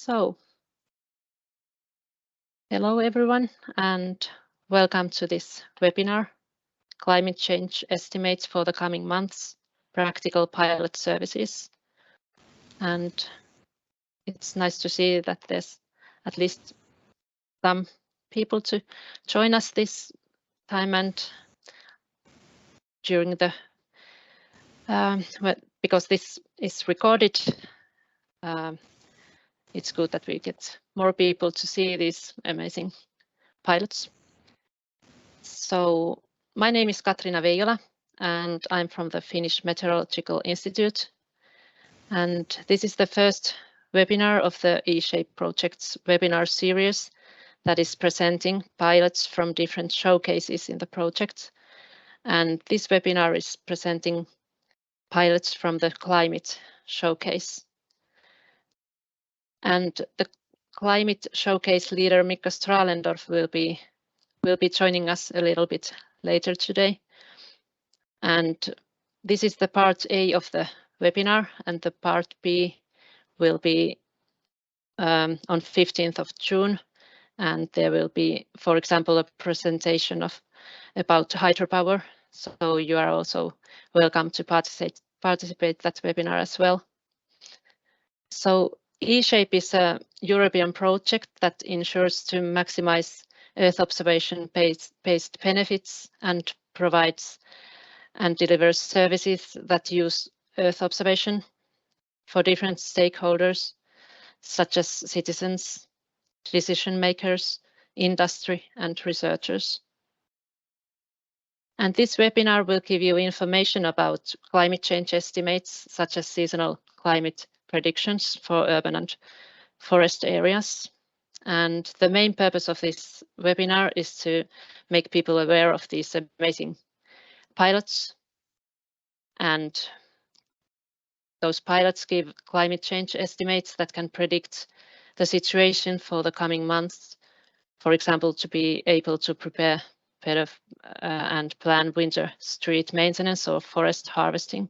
So, hello everyone and welcome to this webinar, Climate Change Estimates for the Coming Months, Practical Pilot Services. And it's nice to see that there's at least some people to join us this time and during the, because this is recorded, it's good that we get more people to see these amazing pilots. So my name is Katriina Veijola and I'm from the Finnish Meteorological Institute. And this is the first webinar of the eShape project's webinar series that is presenting pilots from different showcases in the project. And this webinar is presenting pilots from the climate showcase. And the climate showcase leader Mikko Stralendorf will be joining us a little bit later today. And this is the part A of the webinar, and the part B will be on 15th of June. And there will be, for example, a presentation about hydropower. So you are also welcome to participate that webinar as well. So eShape is a European project that ensures to maximize Earth observation-based benefits and provides and delivers services that use Earth observation for different stakeholders, such as citizens, decision makers, industry, and researchers. And this webinar will give you information about climate change estimates, such as seasonal climate predictions for urban and forest areas. And the main purpose of this webinar is to make people aware of these amazing pilots. And those pilots give climate change estimates that can predict the situation for the coming months, for example, to be able to prepare better and plan winter street maintenance or forest harvesting.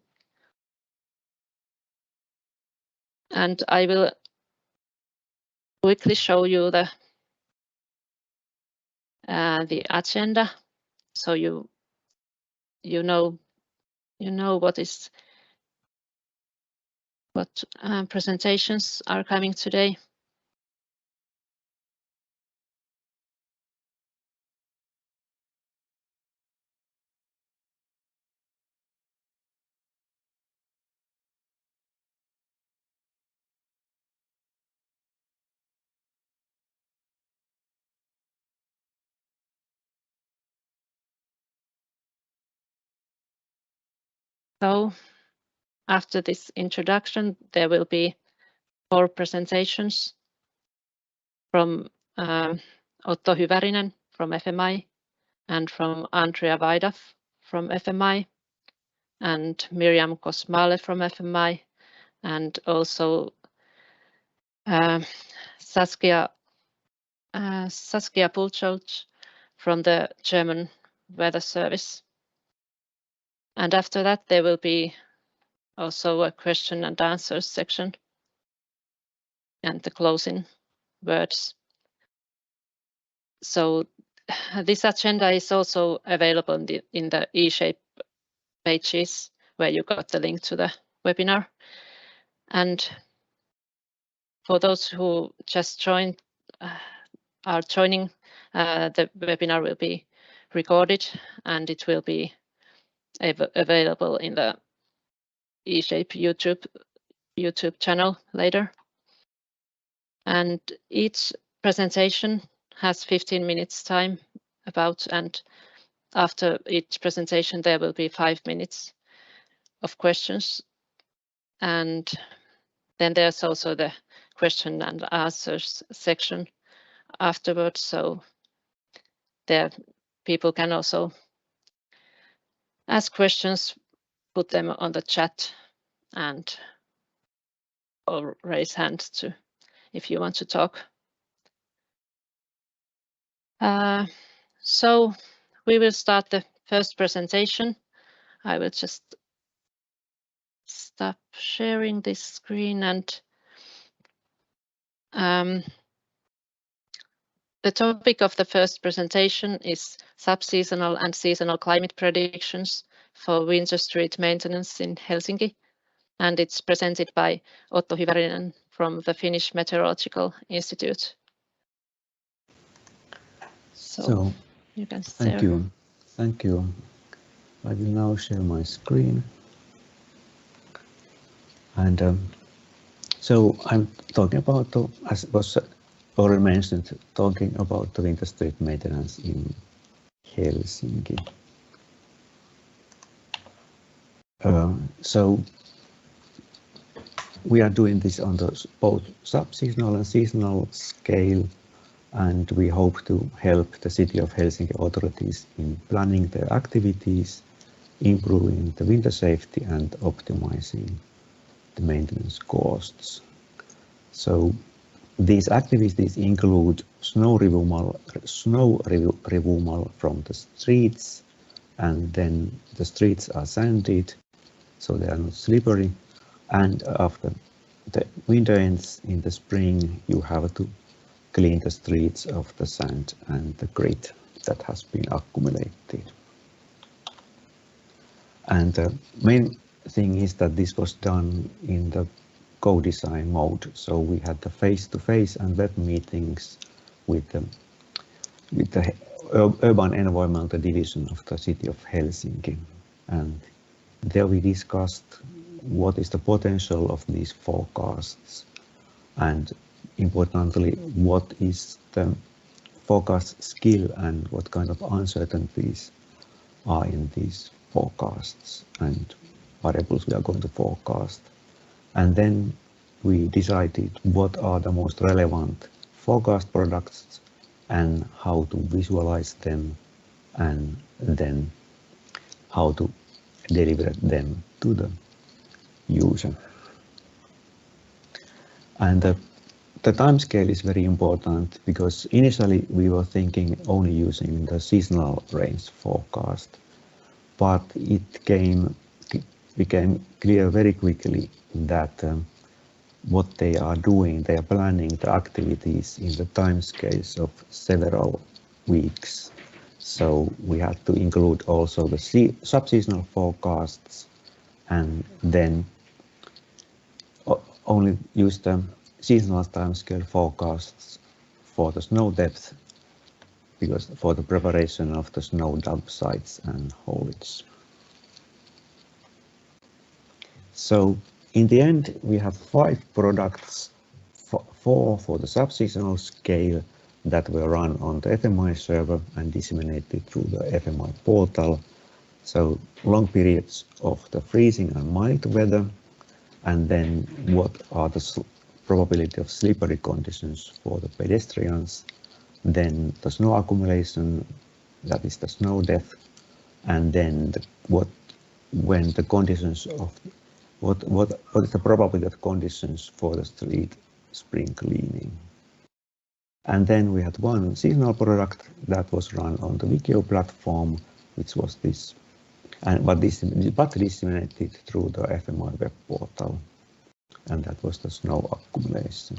And I will quickly show you the agenda, so you know what presentations are coming today. So after this introduction, there will be 4 presentations from Otto Hyvärinen from FMI and from Andrea Vaidaf from FMI and Miriam Kosmale from FMI and also Saskia Pulchoch from the German Weather Service. And after that, there will be also a question and answers section and the closing words. So this agenda is also available in the eShape pages where you got the link to the webinar. And for those who just joined, are joining, the webinar will be recorded and it will be available in the eShape YouTube channel later. And each presentation has 15 minutes time about, and after each presentation there will be 5 minutes of questions. And then there's also the question and answers section afterwards, so there people can also ask questions, put them on the chat and or raise hands to if you want to talk. So we will start the first presentation. I will just stop sharing this screen and The topic of the first presentation is subseasonal and seasonal climate predictions for Windsor Street maintenance in Helsinki, and it's presented by Otto Hyvärinen from the Finnish Meteorological Institute. So you can share. Thank you. I will now share my screen. And so I'm talking about, as was already mentioned, talking about the Winter Street maintenance in Helsinki. So we are doing this on the both subseasonal and seasonal scale, and we hope to help the City of Helsinki authorities in planning their activities, improving the winter safety and optimizing the maintenance costs. So these activities include snow removal from the streets, and then the streets are sanded so they are not slippery, and after the winter ends in the spring you have to clean the streets of the sand and the grit that has been accumulated. And the main thing is that this was done in the co-design mode, so we had the face-to-face and web meetings with the Urban Environmental Division of the City of Helsinki, and there we discussed what is the potential of these forecasts, and importantly, what is the forecast skill and what kind of uncertainties are in these forecasts and variables we are going to forecast. And then we decided what are the most relevant forecast products and how to visualize them, and then how to deliver them to the user. And the time scale is very important, because initially we were thinking only using the seasonal range forecast, but it became clear very quickly that what they are doing, they are planning the activities in the time scales of several weeks. So we had to include also the subseasonal forecasts, and then only use the seasonal timescale forecasts for the snow depth, because for the preparation of the snow dump sites and haulage. So in the end, we have 5 products, 4 for the subseasonal scale that were run on the FMI server and disseminated through the FMI portal. So long periods of the freezing and mild weather, and then what are the probability of slippery conditions for the pedestrians, then the snow accumulation, that is the snow depth, and then what is the probability of conditions for the street spring cleaning. And then we had one seasonal product that was run on the Wikio platform, which was this, but disseminated through the FMI web portal, and that was the snow accumulation.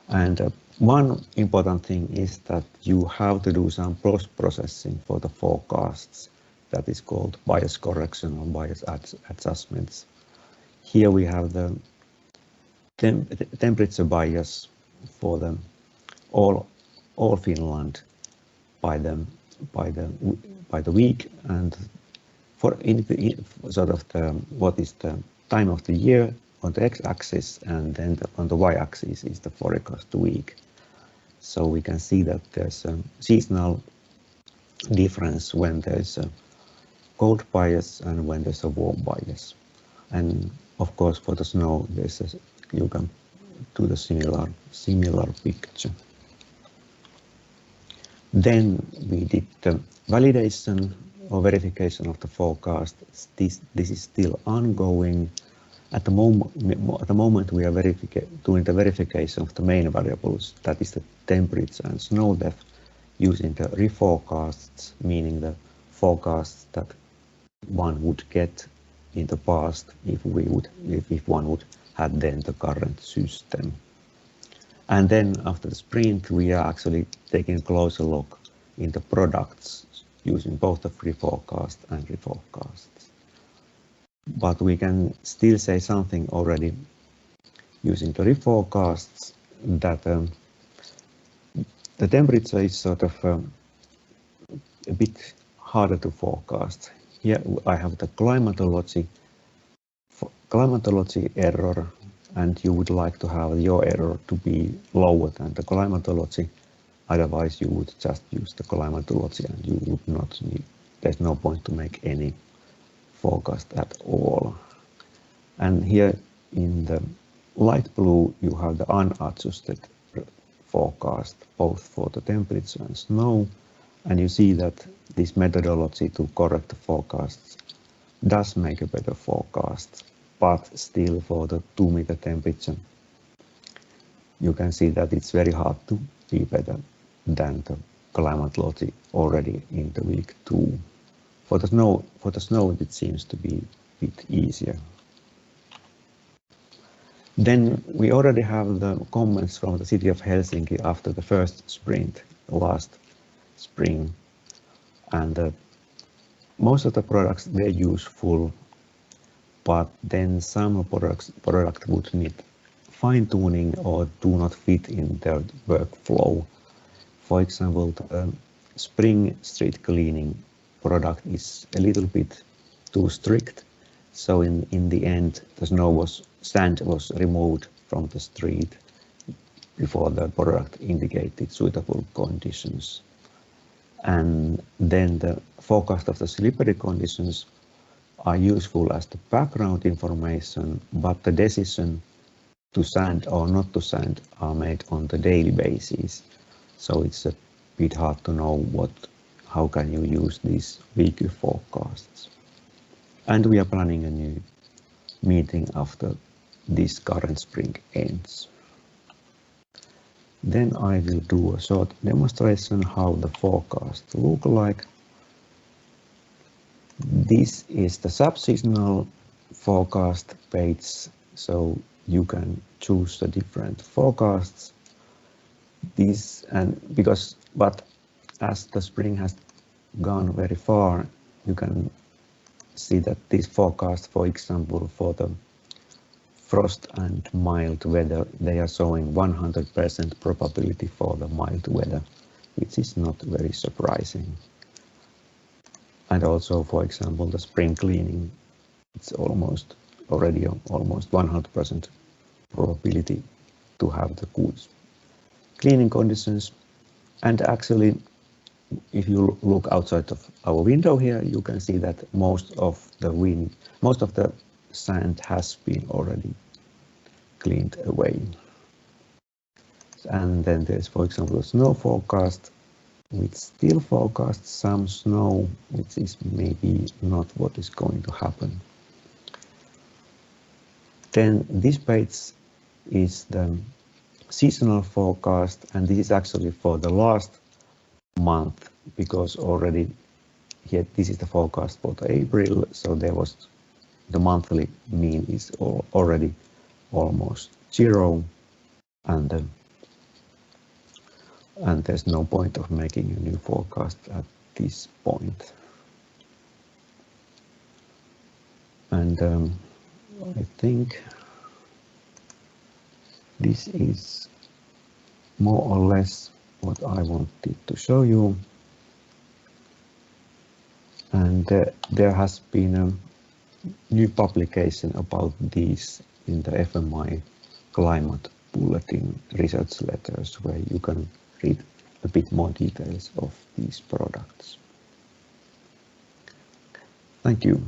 And one important thing is that you have to do some post-processing for the forecasts. That is called bias correction or bias adjustments. Here we have the temperature bias for the all Finland by the week, and for sort of what is the time of the year on the x-axis, and then on the y-axis is the forecast week. So we can see that there's a seasonal difference when there's a cold bias and when there's a warm bias. And of course for the snow you can do the similar picture. Then we did the validation or verification of the forecast. This is still ongoing. At the moment we are doing the verification of the main variables, that is the temperature and snow depth, using the reforecasts, meaning the forecasts that one would get in the past if one would have then the current system. And then after the sprint, we are actually taking a closer look into products using both the reforecast and reforecasts. But we can still say something already using the reforecasts that the temperature is sort of a bit harder to forecast. Here I have the climatology error, and you would like to have your error to be lower than the climatology. Otherwise, you would just use the climatology and you would not need, there's no point to make any forecast at all. And here in the light blue, you have the unadjusted forecast, both for the temperature and snow. And you see that this methodology to correct the forecasts does make a better forecast, but still for the 2-meter temperature, you can see that it's very hard to be better than the climatology already in the week 2. For the snow, it seems to be a bit easier. Then we already have the comments from the city of Helsinki after the first sprint last spring, and most of the products were useful, but then some products would need fine-tuning or do not fit in their workflow. For example, the spring street cleaning product is a little bit too strict, so in the end the sand was removed from the street before the product indicated suitable conditions. And then the forecast of the slippery conditions are useful as the background information, but the decision to sand or not to sand are made on the daily basis. So it's a bit hard to know how can you use these weekly forecasts. And we are planning a new meeting after this current spring ends. Then I will do a short demonstration how the forecast look like. This is the subseasonal forecast page, so you can choose the different forecasts. But as the spring has gone very far, you can see that this forecast, for example, for the frost and mild weather, they are showing 100% probability for the mild weather, which is not very surprising. And also, for example, the spring cleaning, it's already almost 100% probability to have the good cleaning conditions. And actually, if you look outside of our window here, you can see that most of the sand has been already cleaned away. And then there's, for example, a snow forecast, which still forecasts some snow, which is maybe not what is going to happen. Then this page is the seasonal forecast, and this is actually for the last month, because already here this is the forecast for the April, so the monthly mean is already almost 0, and there's no point of making a new forecast at this point. And I think this is more or less what I wanted to show you. And there has been a new publication about these in the FMI Climate Bulletin research letters, where you can read a bit more details of these products. Thank you.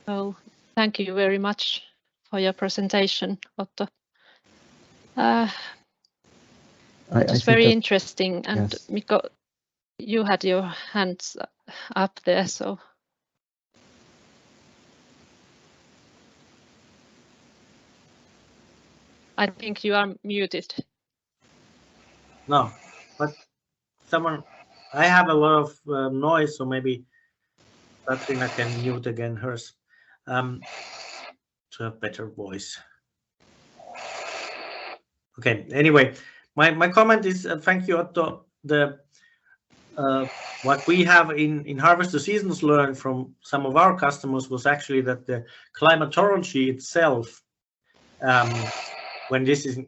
So thank you very much for your presentation, Otto. It was very interesting, and yes. Mikko, you had your hands up there, so. I think you are muted. No, but someone I have a lot of noise, so maybe Katrina can mute again hers to have better voice. Okay. Anyway, my comment is thank you, Otto. What we have in Harvest the Seasons learned from some of our customers was actually that the climatology itself, when this is in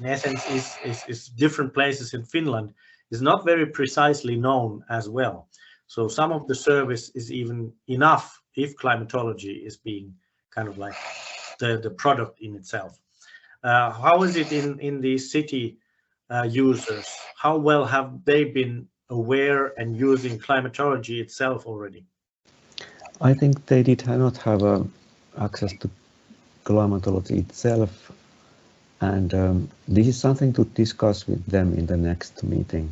essence is different places in Finland, is not very precisely known as well. So some of the service is even enough if climatology is being kind of like the product in itself. How is it in the city users? How well have they been aware and using climatology itself already? I think they did not have access to climatology itself, and this is something to discuss with them in the next meeting.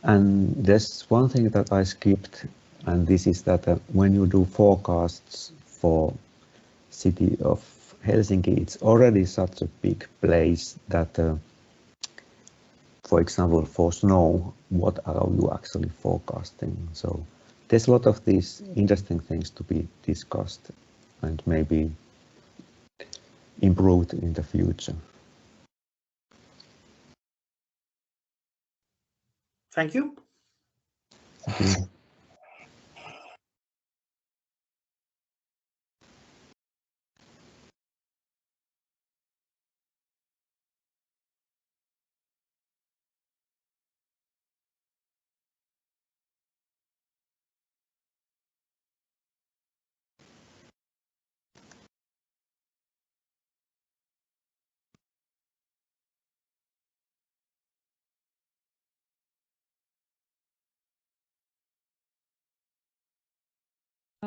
And there's one thing that I skipped, and this is that when you do forecasts for city of Helsinki, it's already such a big place that for example, for snow, what are you actually forecasting? So there's a lot of these interesting things to be discussed and maybe improved in the future. Thank you. Thank you.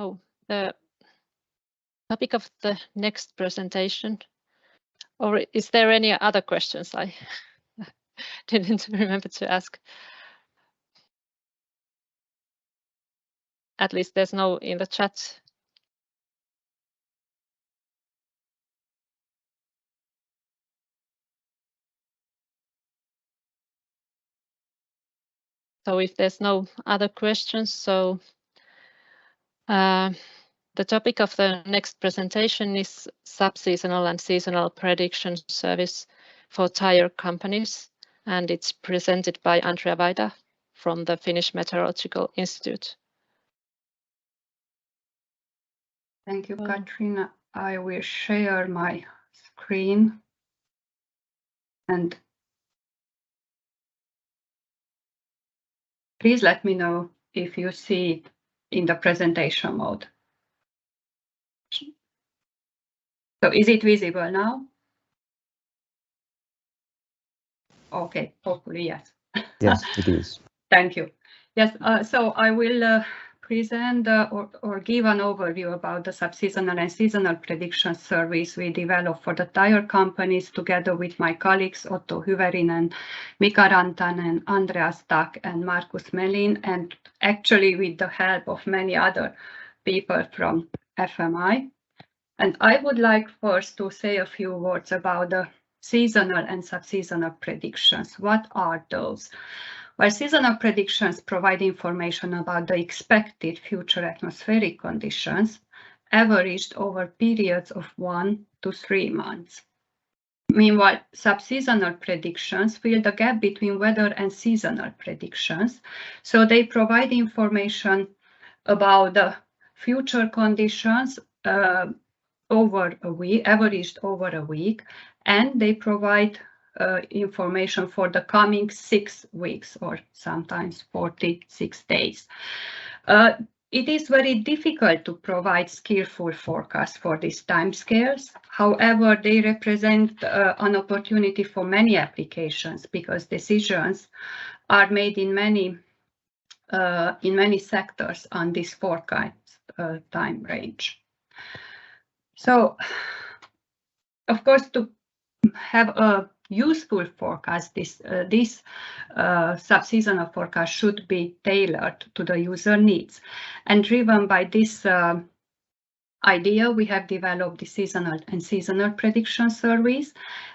Oh, the topic of the next presentation, or is there any other questions I didn't remember to ask? At least there's no in the chat. So if there's no other questions, so the topic of the next presentation is subseasonal and seasonal prediction service for tire companies, and it's presented by Andrea Vaida from the Finnish Meteorological Institute. Thank you, Katrina. I will share my screen and please let me know if you see it in the presentation mode. So is it visible now? Okay, hopefully yes. Yes, it is. Thank you. Yes, so I will present or give an overview about the subseasonal and seasonal prediction service we developed for the tire companies together with my colleagues Otto Hyvärinen, Mika Rantanen, Andreas Stack and Markus Melin, and actually with the help of many other people from FMI. And I would like first to say a few words about the seasonal and subseasonal predictions. What are those? Well, seasonal predictions provide information about the expected future atmospheric conditions averaged over periods of 1 to 3 months. Meanwhile, subseasonal predictions fill the gap between weather and seasonal predictions, so they provide information about the future conditions over a week, averaged over a week, and they provide information for the coming 6 weeks or sometimes 46 days. It is very difficult to provide skillful forecasts for these timescales. However, they represent an opportunity for many applications because decisions are made in many sectors on this forecast time range. So, of course, to have a useful forecast, this subseasonal forecast should be tailored to the user needs and driven by this idea, we have developed the seasonal prediction service.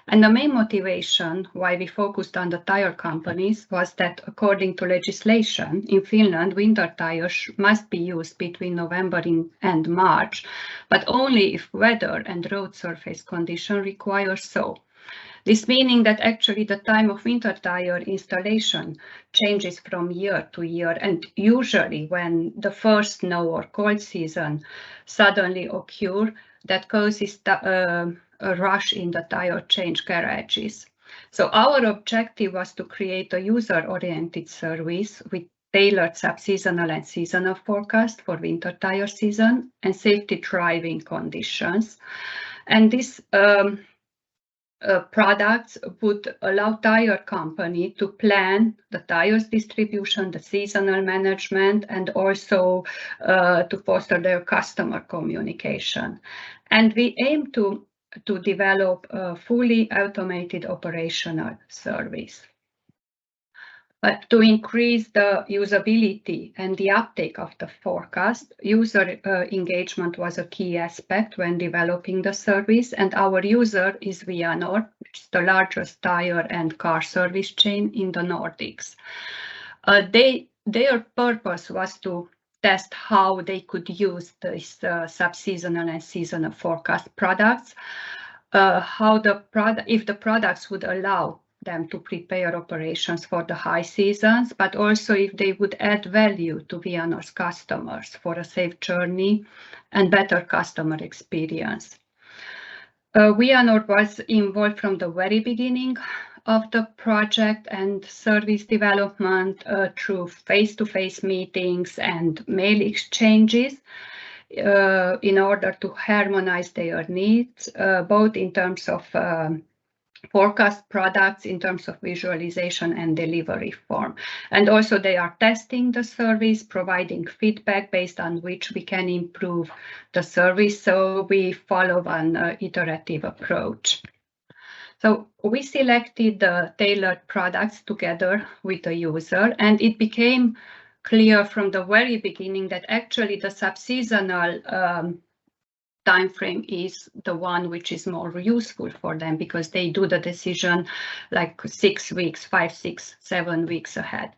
And the main motivation why we focused on the tire companies was that according to legislation in Finland, winter tires must be used between November and March, but only if weather and road surface condition require so. This meaning that actually the time of winter tire installation changes from year to year, and usually when the first snow or cold season suddenly occur, that causes a rush in the tire change garages. So our objective was to create a user-oriented service with tailored subseasonal and seasonal forecast for winter tire season and safety driving conditions. And this products would allow tire company to plan the tires distribution, the seasonal management, and also to foster their customer communication. And we aim to develop a fully automated operational service. But to increase the usability and the uptake of the forecast, user engagement was a key aspect when developing the service, and our user is Vianor, which is the largest tire and car service chain in the Nordics. Their purpose was to test how they could use this subseasonal and seasonal forecast products, if the products would allow them to prepare operations for the high seasons, but also if they would add value to Vianor's customers for a safe journey and better customer experience. Vianor was involved from the very beginning of the project and service development through face-to-face meetings and mail exchanges in order to harmonize their needs, both in terms of forecast products, in terms of visualization and delivery form. And also they are testing the service, providing feedback based on which we can improve the service. So we follow an iterative approach. So we selected the tailored products together with the user, and it became clear from the very beginning that actually the subseasonal time frame is the one which is more useful for them, because they do the decision like 6 weeks, 5, 6, 7 weeks ahead.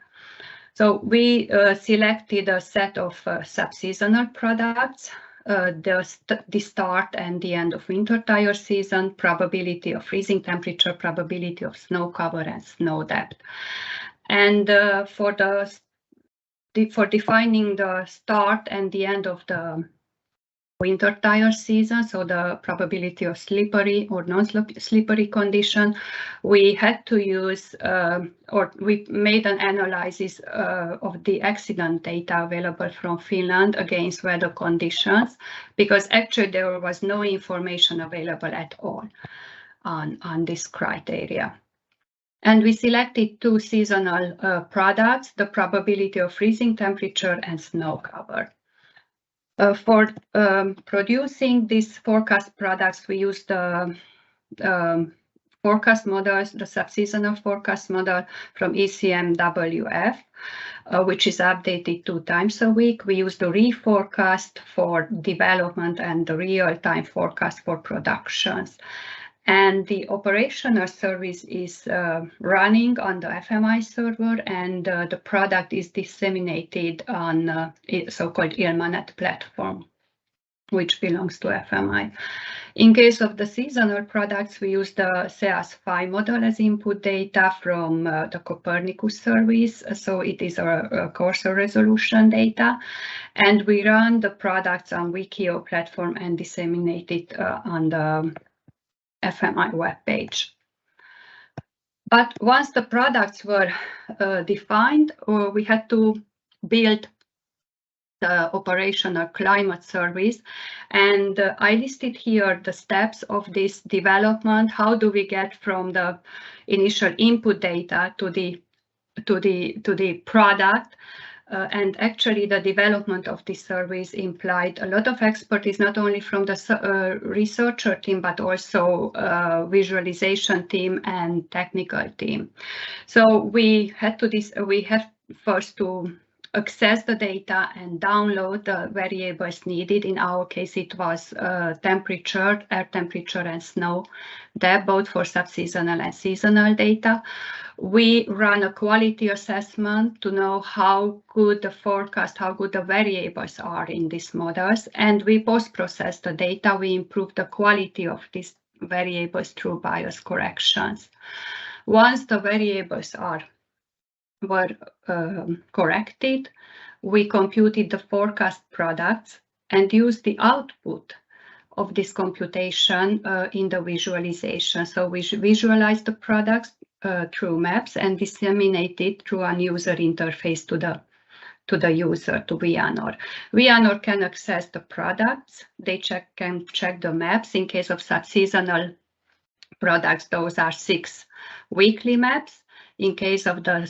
So we selected a set of subseasonal products, the start and the end of winter tire season, probability of freezing temperature, probability of snow cover and snow depth. And for defining the start and the end of the winter tire season, so the probability of slippery or non-slippery condition, we had to use or we made an analysis of the accident data available from Finland against weather conditions, because actually there was no information available at all on this criteria. And we selected 2 seasonal products, the probability of freezing temperature and snow cover. For producing these forecast products, we used the forecast models, the subseasonal forecast model from ECMWF, which is updated 2 times a week. We use the reforecast for development and the real-time forecast for productions. And the operational service is running on the FMI server, and the product is disseminated on so-called Ilmanet platform, which belongs to FMI. In case of the seasonal products, we use the SEAS5 model as input data from the Copernicus service. So it is a coarser resolution data. And we run the products on Wikio platform and disseminate it on the FMI webpage. But once the products were defined, we had to build the operational climate service. And I listed here the steps of this development. How do we get from the initial input data to the product? And actually the development of this service implied a lot of expertise, not only from the researcher team, but also visualization team and technical team. So we had first to access the data and download the variables needed. In our case, it was temperature, air temperature, and snow depth, both for subseasonal and seasonal data. We run a quality assessment to know how good the forecast, how good the variables are in these models, and we post-process the data. We improve the quality of these variables through bias corrections. Once the variables were corrected, we computed the forecast products and used the output of this computation in the visualization. So we visualize the products through maps and disseminate it through a user interface to the user, to Vianor. Vianor can access the products. They can check the maps. In case of subseasonal products, those are 6 weekly maps. In case of the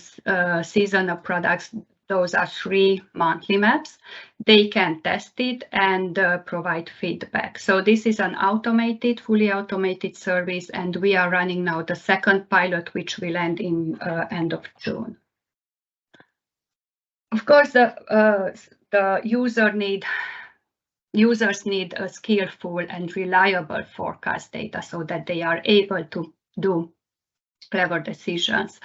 seasonal products, those are 3 monthly maps. They can test it and provide feedback. So this is an automated, fully automated service, and we are running now the second pilot, which will end in end of June. Of course, the users need a skillful and reliable forecast data so that they are able to do clever decisions.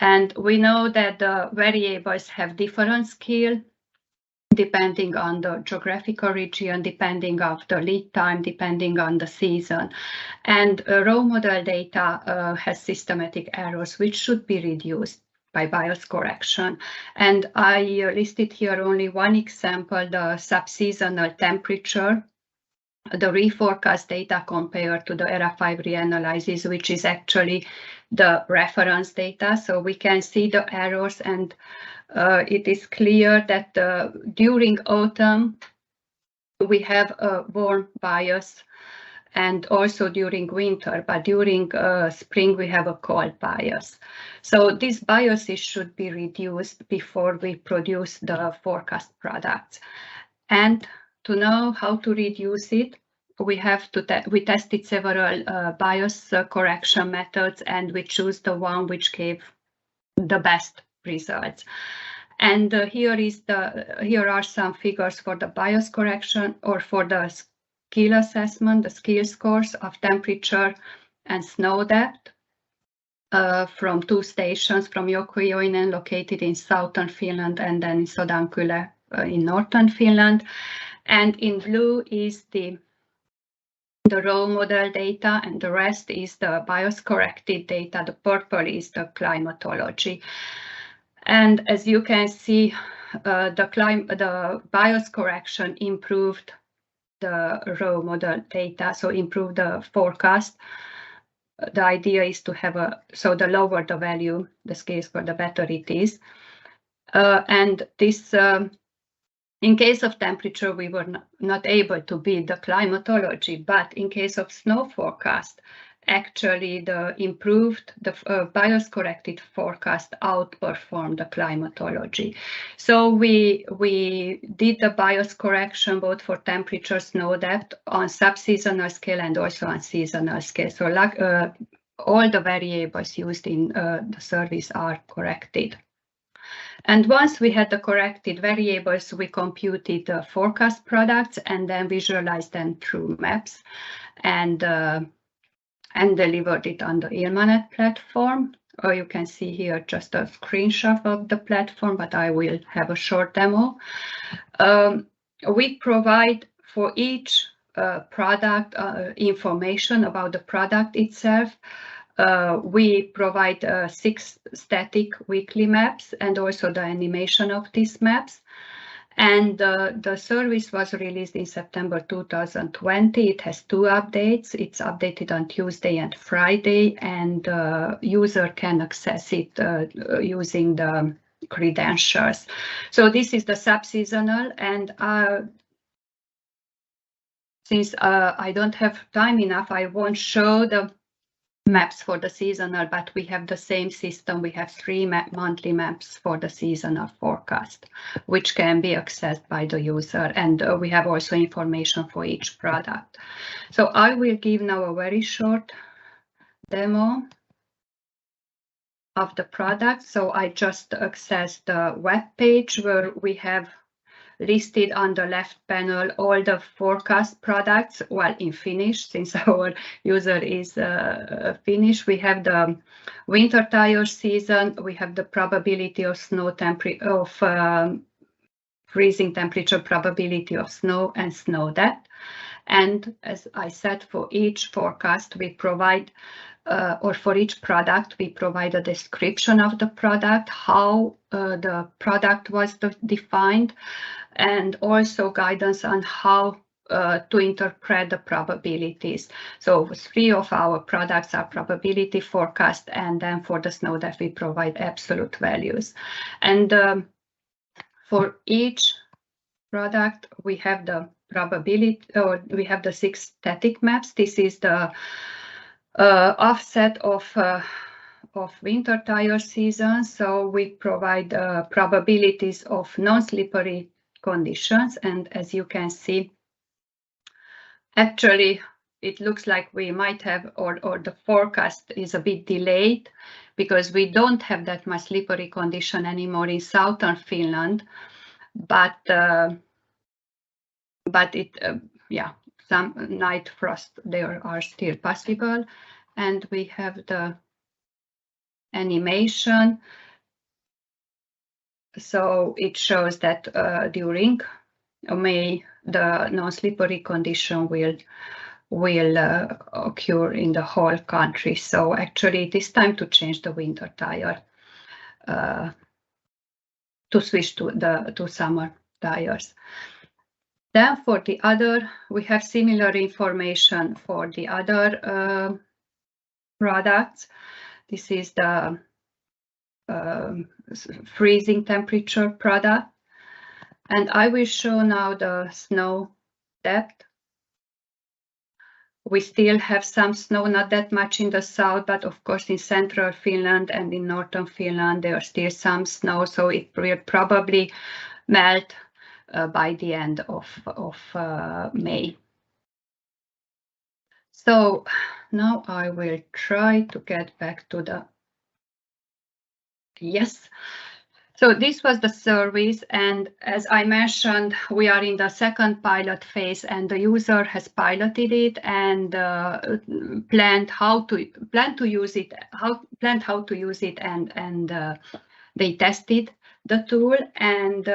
And we know that the variables have different skill depending on the geographical region, depending on the lead time, depending on the season. And raw model data has systematic errors, which should be reduced by bias correction. And I listed here only one example, the subseasonal temperature, the reforecast data compared to the ERA5 reanalysis, which is actually the reference data. So we can see the errors, and it is clear that during autumn we have a warm bias, and also during winter, but during spring we have a cold bias. So these biases should be reduced before we produce the forecast products. And to know how to reduce it, we tested several bias correction methods, and we choose the one which gave the best results. And here are some figures for the bias correction, or for the skill assessment, the skill scores of temperature and snow depth from 2 stations, from Joukkioinen, located in southern Finland, and then in Sodankylä in northern Finland. And in blue is the raw model data, and the rest is the bias corrected data. The purple is the climatology. And as you can see, the bias correction improved the raw model data, so improve the forecast. The idea is to have so the lower the value, the scale score, the better it is. And this, in case of temperature, we were not able to beat the climatology, but in case of snow forecast, actually the bias corrected forecast outperformed the climatology. So we did the bias correction both for temperature, snow depth on subseasonal scale and also on seasonal scale. So all the variables used in the service are corrected. And once we had the corrected variables, we computed the forecast products and then visualized them through maps and delivered it on the Ilmanet platform. Or you can see here just a screenshot of the platform, but I will have a short demo. We provide for each product information about the product itself. We provide 6 static weekly maps and also the animation of these maps. And the service was released in September 2020. It has 2 updates. It's updated on Tuesday and Friday, and user can access it using the credentials. So this is the subseasonal, and since I don't have time enough, I won't show the maps for the seasonal, but we have the same system. We have 3 monthly maps for the seasonal forecast, which can be accessed by the user, and we have also information for each product. So I will give now a very short demo. of the product. So I just accessed the web page where we have listed on the left panel all the forecast products, well, in Finnish, since our user is Finnish. We have the winter tire season, we have the probability of snow freezing temperature, probability of snow, and snow depth. And as I said, for each forecast we provide, or for each product, we provide a description of the product, how the product was defined, and also guidance on how to interpret the probabilities. So 3 of our products are probability forecast, and then for the snow depth we provide absolute values. And for each product we have the probability, or we have the 6 static maps. This is the offset of winter tire season. So we provide probabilities of non-slippery conditions, and as you can see, actually it looks like we might have, or the forecast is a bit delayed because we don't have that much slippery condition anymore in southern Finland, but it some night frost there are still possible. And we have the animation. So it shows that during May, the non-slippery condition will occur in the whole country. So actually it is time to change the winter tire, to switch to summer tires. Then for the other, we have similar information for the other products. This is the freezing temperature product. And I will show now the snow depth. We still have some snow, not that much in the south, but of course in central Finland and in northern Finland there are still some snow, so it will probably melt by the end of May. So now I will try to get back to the, yes. So this was the service, and as I mentioned, we are in the second pilot phase, and the user has piloted it and planned how to use it, and they tested the tool, and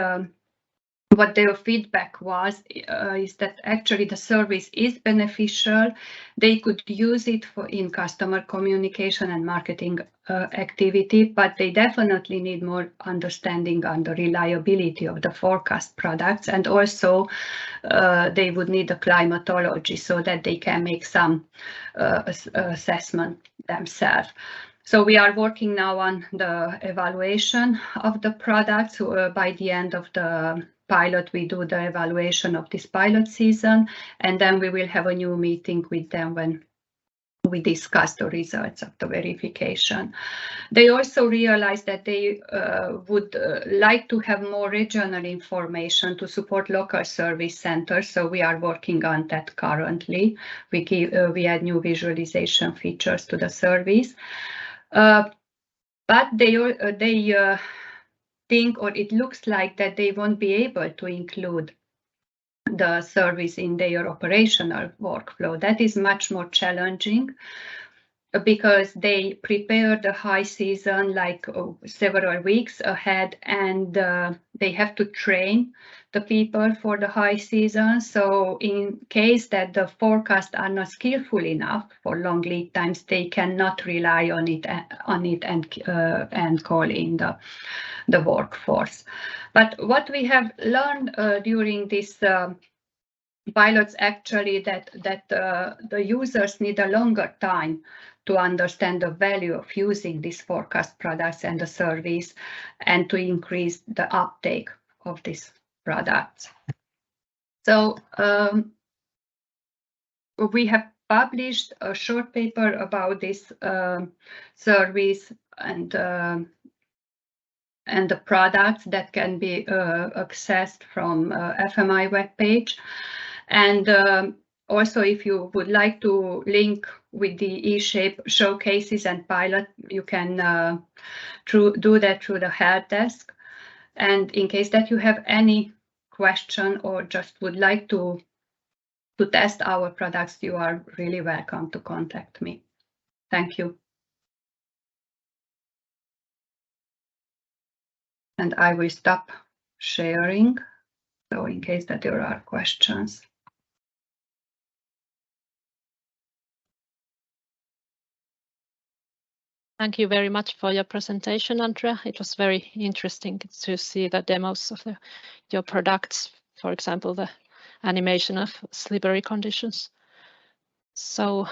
what their feedback was is that actually the service is beneficial. They could use it in customer communication and marketing activity, but they definitely need more understanding on the reliability of the forecast products, and also they would need a climatology so that they can make some assessment themselves. So we are working now on the evaluation of the products. By the end of the pilot, we do the evaluation of this pilot season, and then we will have a new meeting with them when we discuss the results of the verification. They also realized that they would like to have more regional information to support local service centers, so we are working on that currently. We add new visualization features to the service. But they think, or it looks like that they won't be able to include the service in their operational workflow. That is much more challenging because they prepare the high season like several weeks ahead, and they have to train the people for the high season. So in case that the forecasts are not skillful enough for long lead times, they cannot rely on it and call in the workforce. But what we have learned during this pilots, actually, that the users need a longer time to understand the value of using these forecast products and the service, and to increase the uptake of these products. So we have published a short paper about this service and the products that can be accessed from FMI webpage. And Also, if you would like to link with the eShape showcases and pilot, you can do that through the help desk. And in case that you have any question or just would like to test our products, you are really welcome to contact me. Thank you. And I will stop sharing, so in case that there are questions. Thank you very much for your presentation, Andrea. It was very interesting to see the demos of your products, for example, the animation of slippery conditions. So,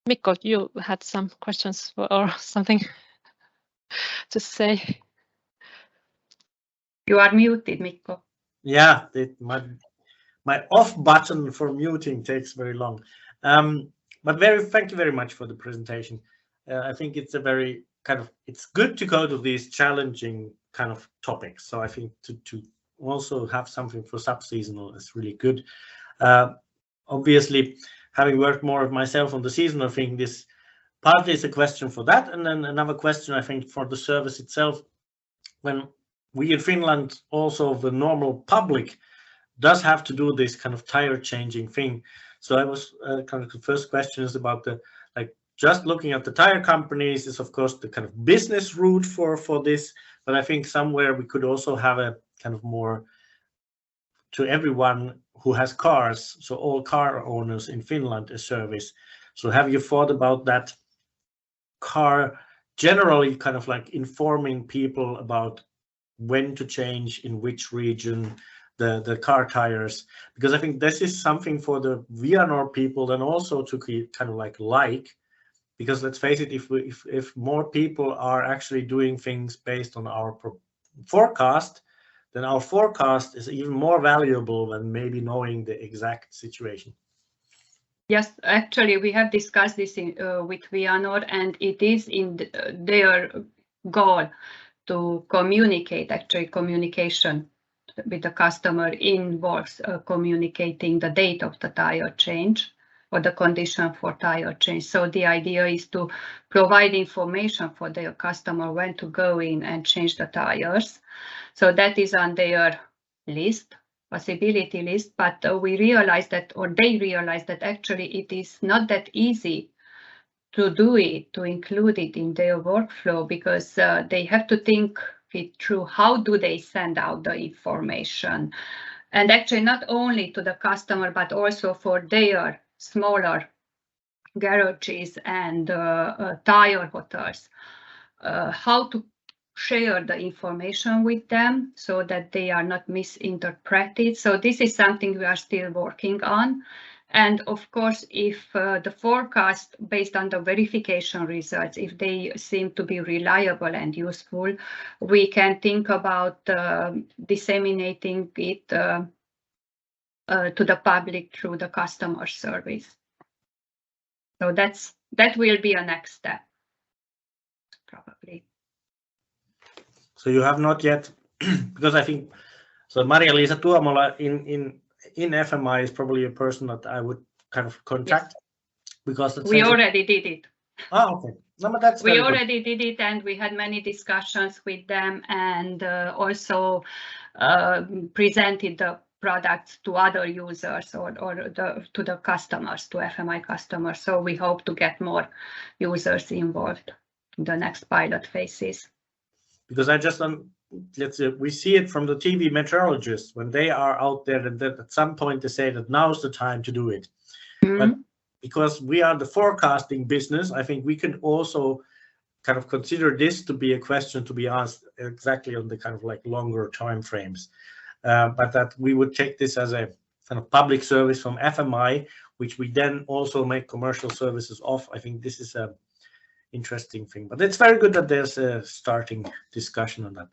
Mikko, you had some questions or something to say? You are muted, Mikko. Yeah, my off button for muting takes very long. But thank you very much for the presentation. I think it's a very it's good to go to these challenging kind of topics. So I think to also have something for subseasonal is really good. Obviously, having worked more of myself on the seasonal thing, this partly is a question for that, and then another question I think for the service itself. When we in Finland, also the normal public, does have to do this kind of tire changing thing. So I was kind of the first question is about the just looking at the tire companies is of course the kind of business route for this, but I think somewhere we could also have a kind of more to everyone who has cars, so all car owners in Finland, a service. So have you thought about that car generally kind of like informing people about when to change in which region the car tires, because I think this is something for the Vianor people and also to kind of like because let's face it, if more people are actually doing things based on our forecast, then our forecast is even more valuable than maybe knowing the exact situation. Yes, actually, we have discussed this with Vianor, and it is in their goal to communicate. Actually, communication with the customer involves communicating the date of the tire change or the condition for tire change. So the idea is to provide information for their customer when to go in and change the tires. So that is on their list, possibility list, but we realized that, or they realized that actually it is not that easy to do it, to include it in their workflow, because they have to think it through. How do they send out the information? And actually not only to the customer, but also for their smaller garages and tire hotels, how to share the information with them so that they are not misinterpreted. So this is something we are still working on. And of course, if the forecast based on the verification results, if they seem to be reliable and useful, we can think about disseminating it to the public through the customer service. So that will be a next step, probably. So you have not yet, because I think, so Maria-Liisa Tuomola in FMI is probably a person that I would kind of contact. Yes. Because we already did it. Oh, okay. No, but that's we already did it, and we had many discussions with them, and also presented the products to other users or to the customers, to FMI customers. So we hope to get more users involved in the next pilot phases. Because I just let's say we see it from the TV meteorologists when they are out there, and at some point they say that now's the time to do it. Mm-hmm. But because we are the forecasting business, I think we can also kind of consider this to be a question to be asked exactly on the kind of like longer time frames. But that we would take this as a kind of public service from FMI, which we then also make commercial services of. I think this is a interesting thing, but it's very good that there's a starting discussion on that.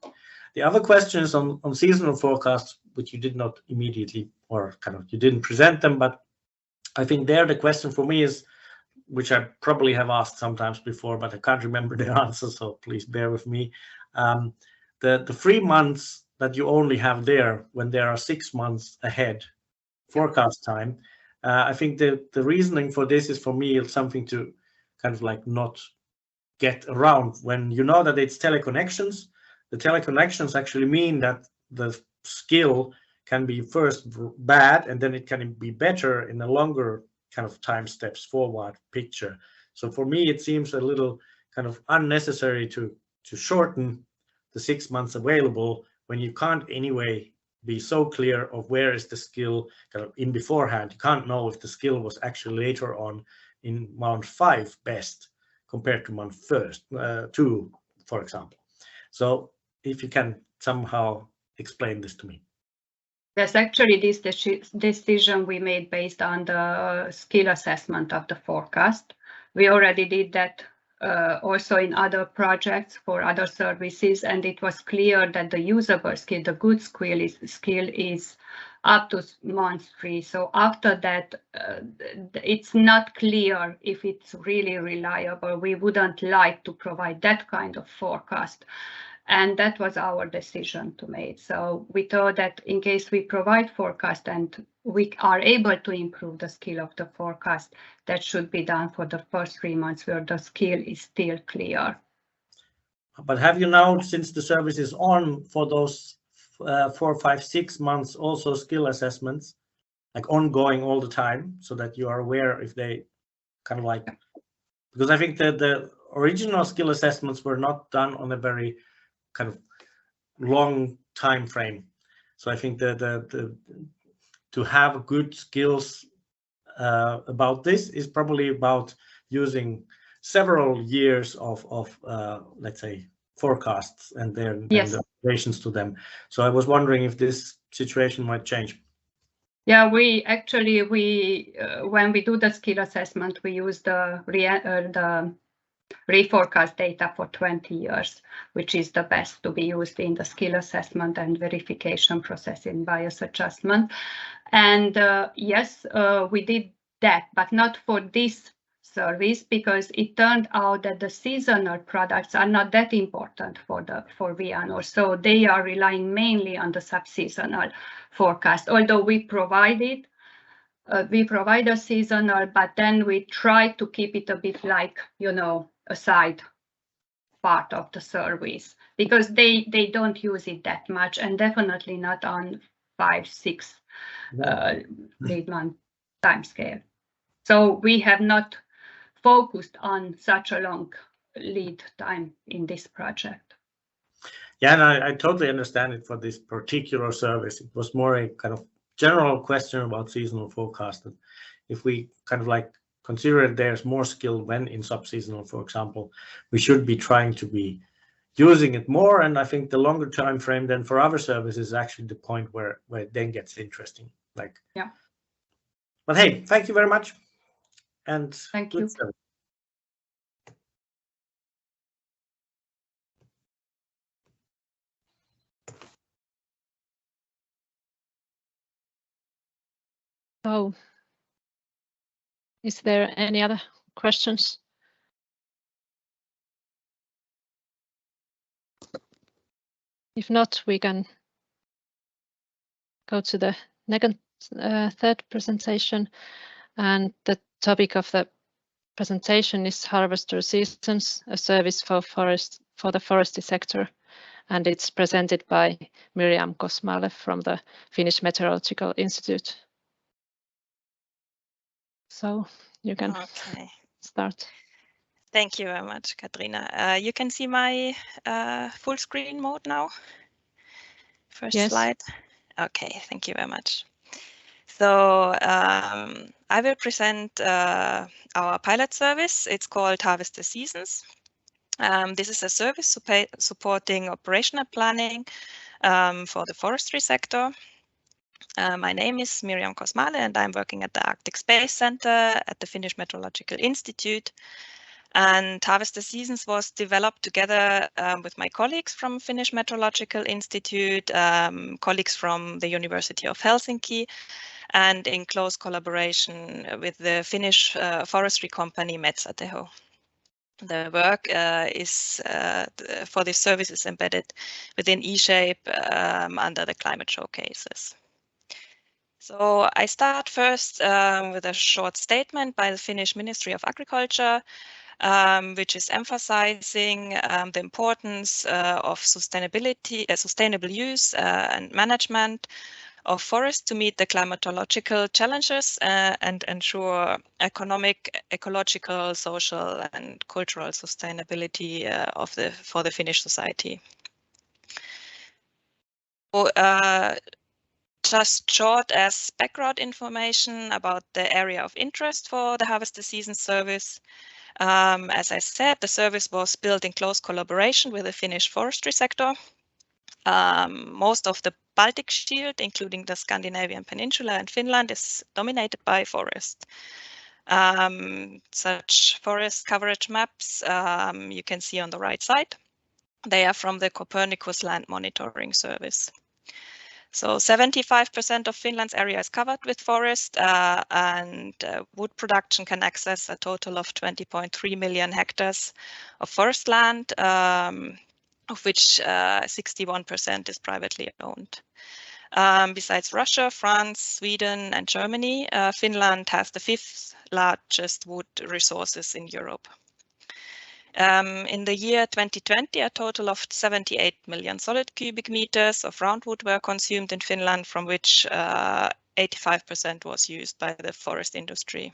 The other questions on seasonal forecasts, which you did not immediately, or kind of you didn't present them, but I think there the question for me is, which I probably have asked sometimes before, but I can't remember the answer, so please bear with me. The 3 months that you only have there when there are 6 months ahead forecast time, I think the reasoning for this is, for me, something to kind of like not get around. When you know that it's teleconnections, the teleconnections actually mean that the skill can be first bad and then it can be better in a longer kind of time steps forward picture. So for me, it seems a little kind of unnecessary to shorten the 6 months available when you can't anyway be so clear of where is the skill kind of in beforehand. You can't know if the skill was actually later on in month 5 best compared to month 2, for example. So if you can somehow explain this to me. Yes, actually, this decision we made based on the skill assessment of the forecast. We already did that also in other projects for other services, and it was clear that the usable skill, the good skill is up to month 3. So after that, it's not clear if it's really reliable. We wouldn't like to provide that kind of forecast. And that was our decision to make. So we thought that in case we provide forecast and we are able to improve the skill of the forecast, that should be done for the first 3 months where the skill is still clear. But have you now, since the service is on, for those 4, 5, 6 months, also skill assessments, like ongoing all the time, so that you are aware if they kind of like, because I think that the original skill assessments were not done on a very kind of long time frame. So I think that to have good skills about this is probably about using several years of let's say forecasts and their Yes. and the relations to them. So I was wondering if this situation might change. Yeah, we actually when we do the skill assessment, we use the reforecast data for 20 years, which is the best to be used in the skill assessment and verification process in bias adjustment. And yes, we did that, but not for this service, because it turned out that the seasonal products are not that important for Vianor. So they are relying mainly on the subseasonal forecast, although we provide it. We provide a seasonal, but then we try to keep it a bit like, a side part of the service, because they don't use it that much, and definitely not on 5, 6 lead month time scale. So we have not focused on such a long lead time in this project. Yeah, and I totally understand it for this particular service. It was more a kind of general question about seasonal forecast. If we kind of like consider there's more skill when in subseasonal, for example, we should be trying to be using it more. And I think the longer time frame then for other services is actually the point where it then gets interesting. Like, yeah. But hey, thank you very much. And thank you. Service. So, is there any other questions? If not, we can go to the third presentation. And the topic of the presentation is Harvester Seasons, a service for the forestry sector. And it's presented by Miriam Kosmale from the Finnish Meteorological Institute. So you can start. Thank you very much, Katrina. You can see my full screen mode now. First slide. Okay, thank you very much. So I will present our pilot service. It's called Harvester Seasons. This is a service supporting operational planning for the forestry sector. My name is Miriam Kosmale, and I'm working at the Arctic Space Center at the Finnish Meteorological Institute. And Harvester Seasons was developed together with my colleagues from Finnish Meteorological Institute, colleagues from the University of Helsinki, and in close collaboration with the Finnish forestry company Metsäteho. The work for this service is embedded within eShape under the climate showcases. So I start first with a short statement by the Finnish Ministry of Agriculture, which is emphasizing the importance of sustainable use and management of forests to meet the climatological challenges and ensure economic, ecological, social, and cultural sustainability for the Finnish society. So, just short as background information about the area of interest for the Harvester Season service. As I said, the service was built in close collaboration with the Finnish forestry sector. Most of the Baltic Shield, including the Scandinavian Peninsula and Finland, is dominated by forest. Such forest coverage maps you can see on the right side. They are from the Copernicus Land Monitoring Service. So 75% of Finland's area is covered with forest, and wood production can access a total of 20.3 million hectares of forest land, of which 61% is privately owned. Besides Russia, France, Sweden, and Germany, Finland has the 5th largest wood resources in Europe. In the year 2020, a total of 78 million solid cubic meters of roundwood were consumed in Finland, from which 85% was used by the forest industry.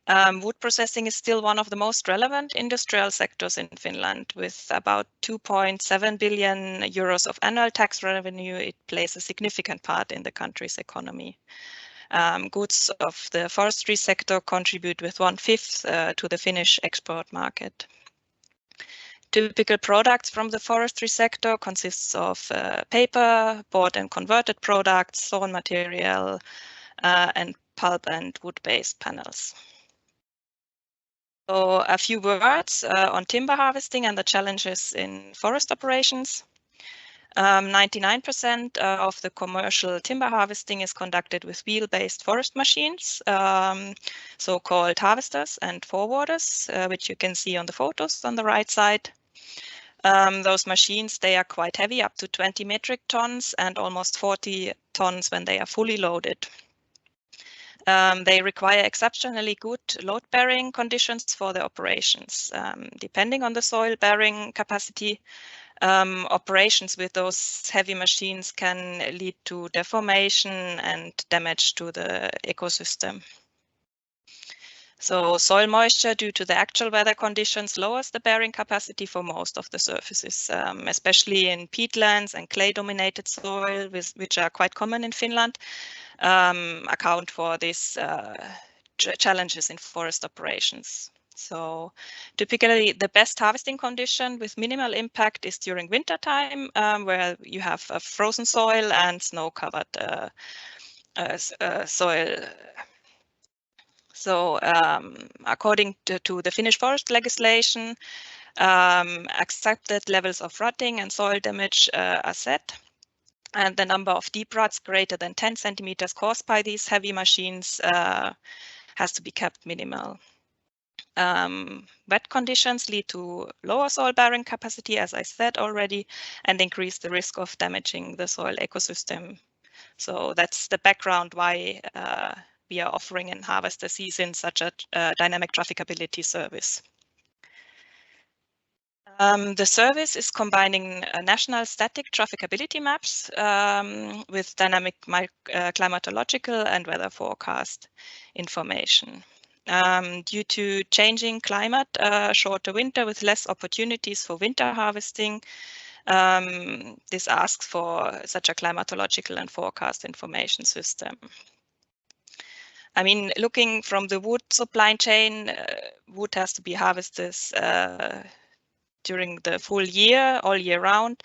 Wood processing is still one of the most relevant industrial sectors in Finland. With about 2.7 billion euros of annual tax revenue, it plays a significant part in the country's economy. Goods of the forestry sector contribute with 1/5 to the Finnish export market. Typical products from the forestry sector consists of paper, board and converted products, sawn material, and pulp and wood-based panels. So a few words on timber harvesting and the challenges in forest operations. 99% of the commercial timber harvesting is conducted with wheel-based forest machines, so-called harvesters and forwarders, which you can see on the photos on the right side. Those machines, they are quite heavy, up to 20 metric tons and almost 40 tons when they are fully loaded. They require exceptionally good load-bearing conditions for the operations. Depending on the soil-bearing capacity, operations with those heavy machines can lead to deformation and damage to the ecosystem. So soil moisture due to the actual weather conditions lowers the bearing capacity for most of the surfaces, especially in peatlands and clay-dominated soil, which are quite common in Finland, account for these challenges in forest operations. So typically the best harvesting condition with minimal impact is during winter time, where you have a frozen soil and snow-covered soil. So according to the Finnish forest legislation, accepted levels of rotting and soil damage are set. And the number of deep ruts greater than 10 centimeters caused by these heavy machines has to be kept minimal. Wet conditions lead to lower soil bearing capacity, as I said already, and increase the risk of damaging the soil ecosystem. So that's the background why we are offering in Harvester Season such a dynamic trafficability service. The service is combining national static trafficability maps with dynamic climatological and weather forecast information. Due to changing climate, shorter winter with less opportunities for winter harvesting, this asks for such a climatological and forecast information system. I mean, looking from the wood supply chain, wood has to be harvested during the full year, all year round,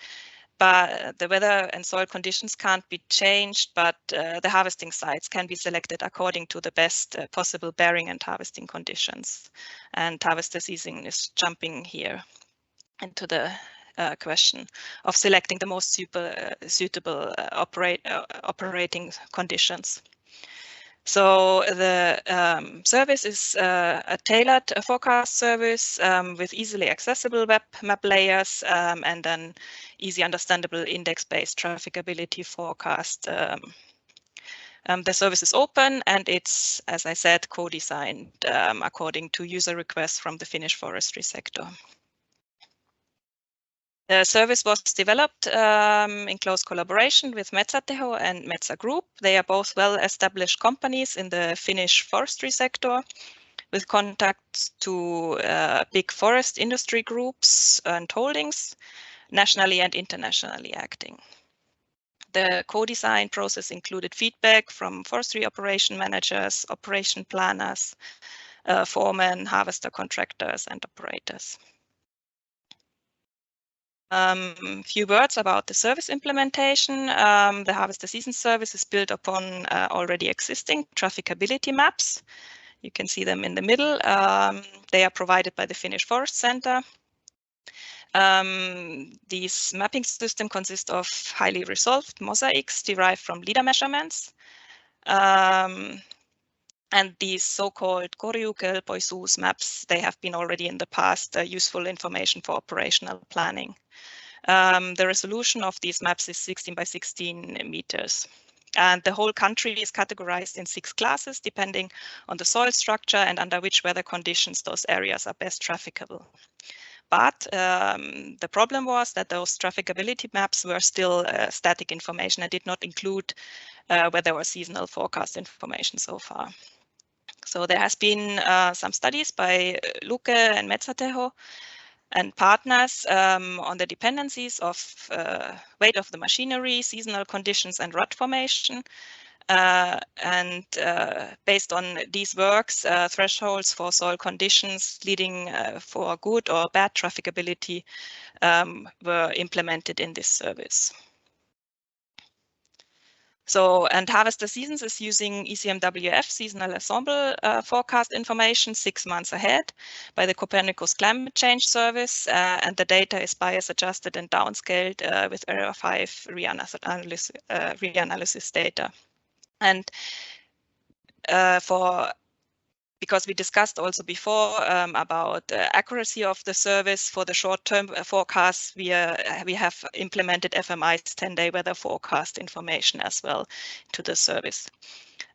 but the weather and soil conditions can't be changed, but the harvesting sites can be selected according to the best possible bearing and harvesting conditions. And Harvester Season is jumping here into the question of selecting the most suitable operating conditions. So the service is a tailored forecast service with easily accessible web map layers and an easy understandable index-based trafficability forecast. The service is open and it's, as I said, co-designed according to user requests from the Finnish forestry sector. The service was developed in close collaboration with Metsäteho and Metsä Group. They are both well-established companies in the Finnish forestry sector with contacts to big forest industry groups and holdings, nationally and internationally acting. The co-design process included feedback from forestry operation managers, operation planners, foremen, harvester contractors, and operators. Few words about the service implementation. The harvester season service is built upon already existing trafficability maps. You can see them in the middle. They are provided by the Finnish Forest Center. This mapping system consists of highly resolved mosaics derived from LiDAR measurements. And these so-called korjuukelpoisuus maps, they have been already in the past useful information for operational planning. The resolution of these maps is 16 by 16 meters. And the whole country is categorized in 6 classes, depending on the soil structure and under which weather conditions those areas are best trafficable. But the problem was that those trafficability maps were still static information and did not include weather or seasonal forecast information so far. So there has been some studies by Luke and Metsäteho and partners on the dependencies of weight of the machinery, seasonal conditions, and rut formation. Based on these works, thresholds for soil conditions leading for good or bad trafficability were implemented in this service. So, and Harvester Seasons is using ECMWF seasonal ensemble forecast information 6 months ahead by the Copernicus Climate Change Service, and the data is bias adjusted and downscaled with Area 5 reanalysis data. And because we discussed also before about accuracy of the service for the short-term forecasts, we have implemented FMI's 10-day weather forecast information as well to the service.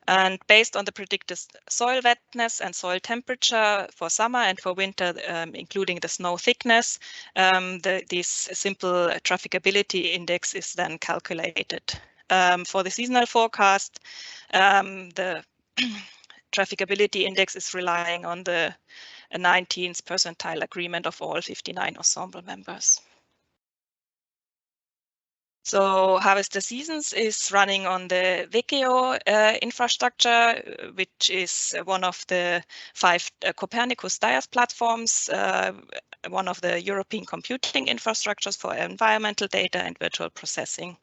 And based on the predicted soil wetness and soil temperature for summer and for winter, including the snow thickness, this simple trafficability index is then calculated. For the seasonal forecast, the trafficability index is relying on the 19th percentile agreement of all 59 ensemble members. So Harvester Seasons is running on the Vekeo infrastructure, which is one of the 5 Copernicus DIAS platforms, one of the European computing infrastructures for environmental data and virtual processing.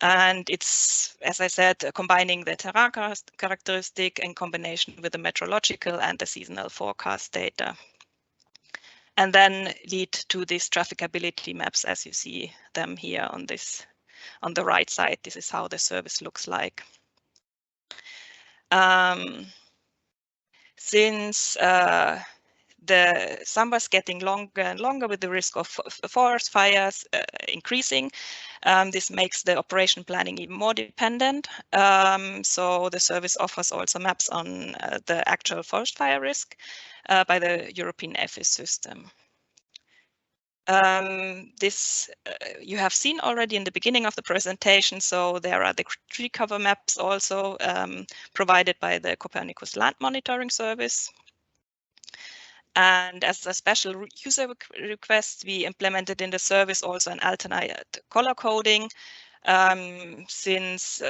And it's, as I said, combining the terrain characteristic in combination with the meteorological and the seasonal forecast data. And then lead to these trafficability maps as you see them here on this, on the right side. This is how the service looks like. Since the summer's getting longer and longer with the risk of forest fires increasing, this makes the operation planning even more dependent. So the service offers also maps on the actual forest fire risk by the European EFIS system. This you have seen already in the beginning of the presentation. So there are the tree cover maps also provided by the Copernicus Land Monitoring Service. And as a special user request, we implemented in the service also an alternate color coding, since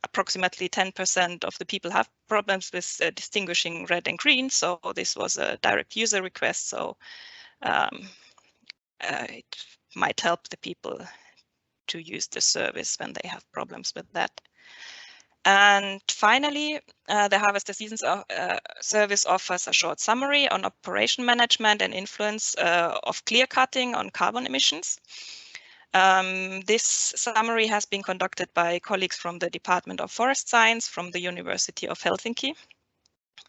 approximately 10% of the people have problems with distinguishing red and green. So this was a direct user request. So it might help the people to use the service when they have problems with that. And finally, the Harvester Seasons service offers a short summary on operation management and influence of clear cutting on carbon emissions. This summary has been conducted by colleagues from the Department of Forest Science from the University of Helsinki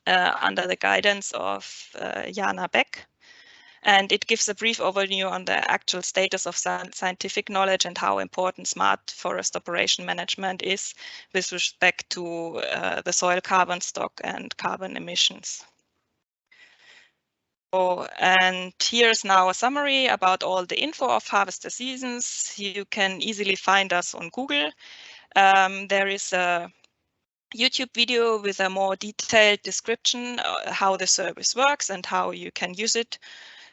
under the guidance of Jana Beck. And it gives a brief overview on the actual status of scientific knowledge and how important smart forest operation management is with respect to the soil carbon stock and carbon emissions. And here's now a summary about all the info of harvester seasons. You can easily find us on Google. There is a YouTube video with a more detailed description how the service works and how you can use it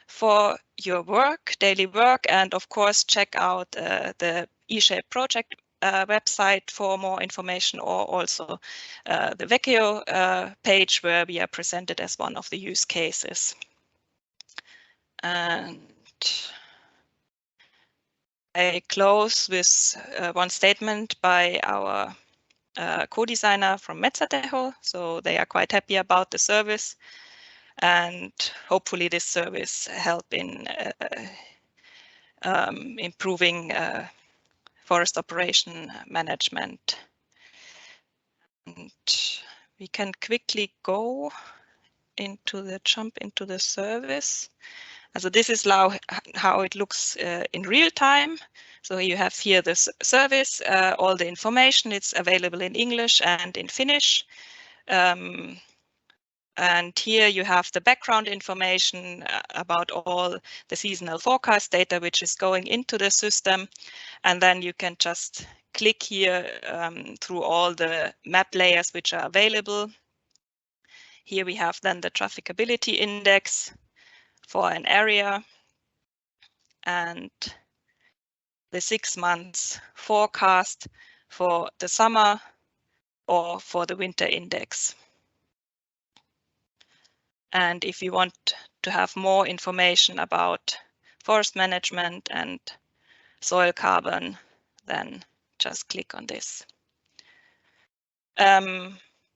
for your work, daily work, and of course check out the eShape project website for more information, or also the Vecchio page where we are presented as one of the use cases. And I close with one statement by our co-designer from Metsäteho. So they are quite happy about the service, and hopefully this service help in improving forest operation management. And we can quickly go jump into the service. So this is how it looks in real time. So you have here the service, all the information. It's available in English and in Finnish. And here you have the background information about all the seasonal forecast data, which is going into the system. And then you can just click here through all the map layers which are available. Here we have then the trafficability index for an area and the 6 months forecast for the summer or for the winter index. And if you want to have more information about forest management and soil carbon, then just click on this.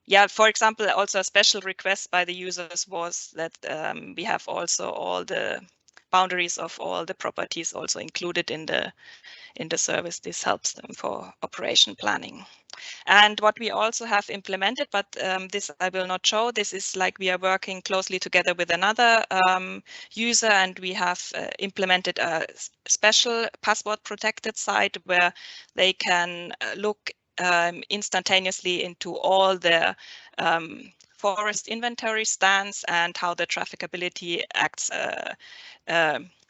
Yeah, for example, also a special request by the users was that we have also all the boundaries of all the properties also included in the service. This helps them for operation planning. And what we also have implemented, but this I will not show, this is like we are working closely together with another user, and we have implemented a special password protected site where they can look instantaneously into all the forest inventory stands and how the trafficability acts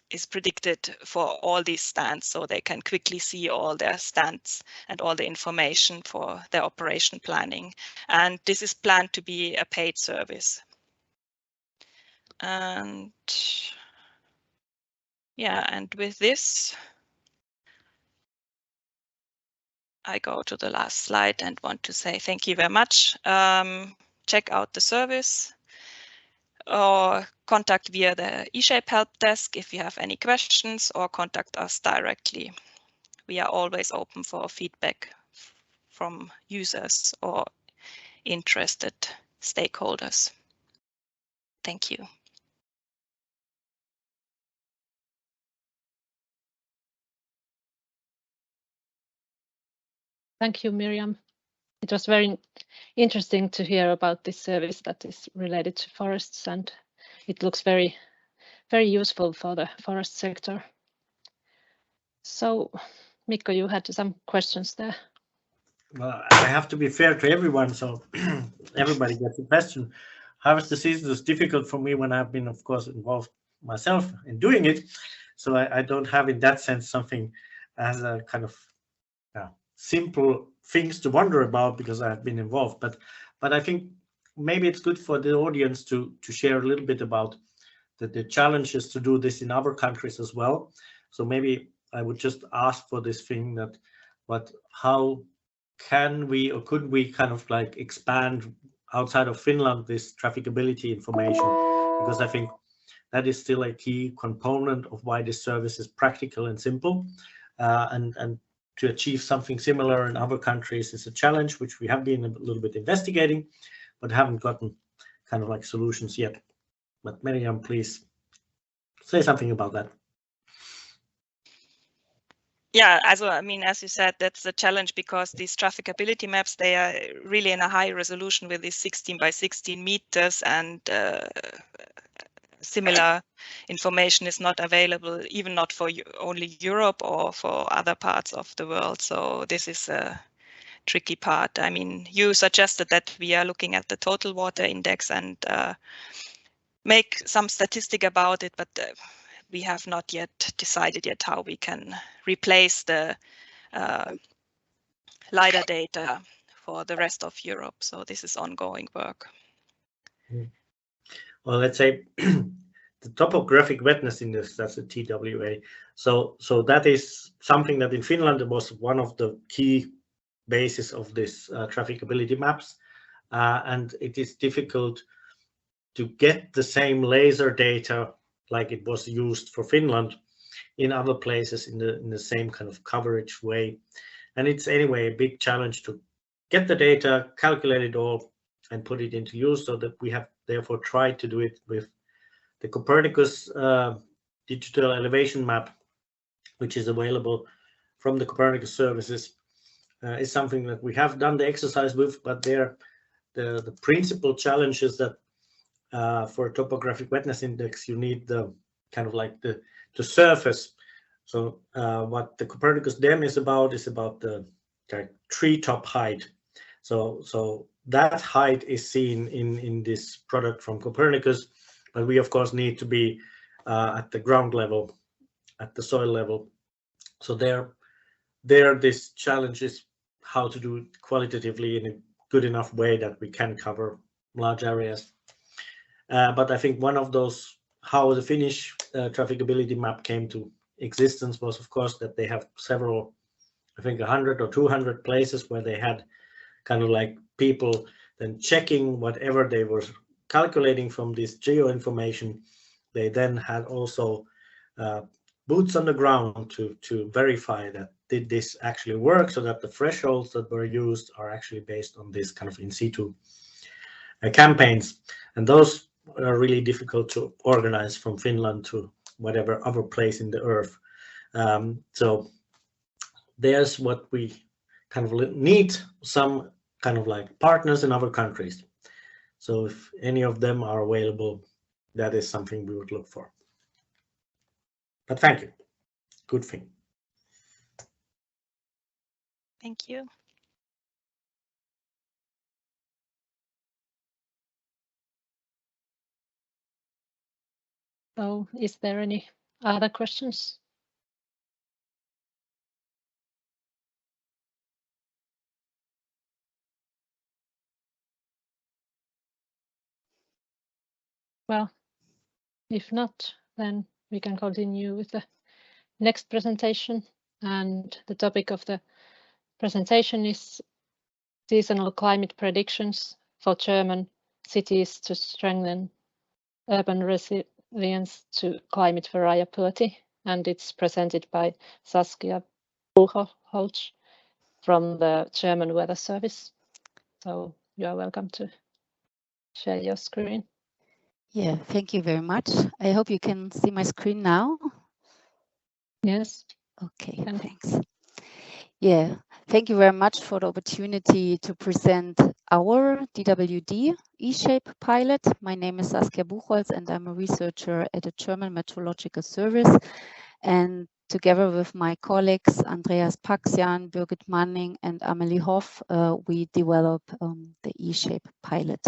is predicted for all these stands, so they can quickly see all their stands and all the information for their operation planning. And this is planned to be a paid service. And yeah, and with this, I go to the last slide and want to say thank you very much. Check out the service or contact via the eShape help desk if you have any questions, or contact us directly. We are always open for feedback from users or interested stakeholders. Thank you. Thank you, Miriam. It was very interesting to hear about this service that is related to forests, and it looks very, very useful for the forest sector. So, Mikko, you had some questions there. Well, I have to be fair to everyone, so everybody gets a question. Harvester season is difficult for me when I've been, of course, involved myself in doing it. So I don't have, in that sense, something as a kind of simple things to wonder about because I've been involved. But I think maybe it's good for the audience to share a little bit about the challenges to do this in other countries as well. So maybe I would just ask for this thing that, how can we or could we kind of like expand outside of Finland this trafficability information? Because I think that is still a key component of why this service is practical and simple, and to achieve something similar in other countries is a challenge which we have been a little bit investigating, but haven't gotten kind of like solutions yet. But Miriam, please say something about that. Yeah, I mean, as you said, that's a challenge because these trafficability maps, they are really in a high resolution with these 16 by 16 meters, and similar information is not available, even not for only Europe or for other parts of the world. So this is a tricky part. I mean, you suggested that we are looking at the total water index and make some statistic about it, but we have not yet decided yet how we can replace the LiDAR data for the rest of Europe. So this is ongoing work. Well, let's say the topographic wetness index, that's a TWA. So that is something that in Finland was one of the key basis of this trafficability maps, and it is difficult to get the same laser data like it was used for Finland in other places in the same kind of coverage way. And it's anyway a big challenge to get the data, calculate it all, and put it into use, so that we have therefore tried to do it with the Copernicus digital elevation map, which is available from the Copernicus services. Is something that we have done the exercise with, but there the principal challenge is that for a topographic wetness index, you need the kind of like the surface. So what the Copernicus DEM is about the treetop height. So that height is seen in this product from Copernicus, but we of course need to be at the ground level, at the soil level. So there this challenge is how to do it qualitatively in a good enough way that we can cover large areas. But I think one of those, how the Finnish trafficability map came to existence was, of course, that they have several, I think 100 or 200 places where they had kind of like people then checking whatever they were calculating from this geo information. They then had also boots on the ground to verify that did this actually work, so that the thresholds that were used are actually based on this kind of in situ campaigns. And those are really difficult to organize from Finland to whatever other place in the earth. So there's what we kind of need, some kind of like partners in other countries. So if any of them are available, that is something we would look for. But thank you. Good thing. Thank you. So is there any other questions? Well, if not, then we can continue with the next presentation. And the topic of the presentation is seasonal climate predictions for German cities to strengthen urban resilience to climate variability. And it's presented by Saskia Buchholz from the German Weather Service. So you are welcome to share your screen. Yeah, thank you very much. I hope you can see my screen now. Yes. Okay, thanks. Yeah, thank you very much for the opportunity to present our DWD E-Shape pilot. My name is Saskia Buchholz and I'm a researcher at the German Meteorological Service. And together with my colleagues, Andreas Paxian, Birgit Manning and Amelie Hoff, we develop the E-Shape pilot.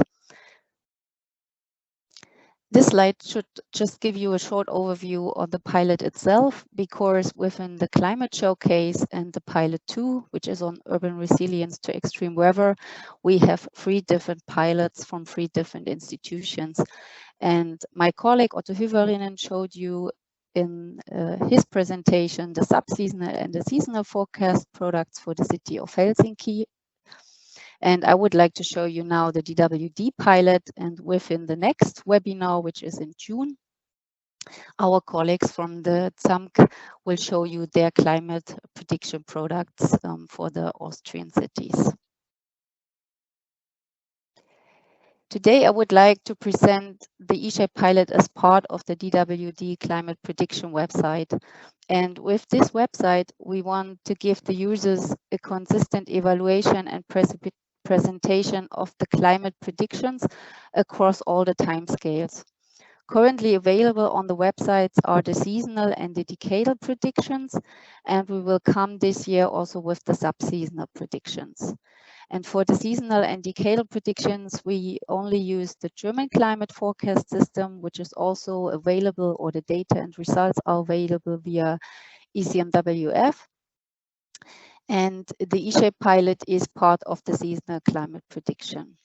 This slide should just give you a short overview of the pilot itself, because within the climate showcase and the pilot 2, which is on urban resilience to extreme weather, we have 3 different pilots from 3 different institutions. And my colleague Otto Hyvärinen showed you in his presentation the subseasonal and the seasonal forecast products for the city of Helsinki. And I would like to show you now the DWD pilot, and within the next webinar, which is in June, our colleagues from the ZAMK will show you their climate prediction products for the Austrian cities. Today, I would like to present the E-Shape pilot as part of the DWD climate prediction website. And with this website, we want to give the users a consistent evaluation and presentation of the climate predictions across all the timescales. Currently available on the websites are the seasonal and the decadal predictions, and we will come this year also with the subseasonal predictions. And for the seasonal and decadal predictions, we only use the German climate forecast system, which is also available, or the data and results are available via ECMWF. And the eShape pilot is part of the seasonal climate prediction.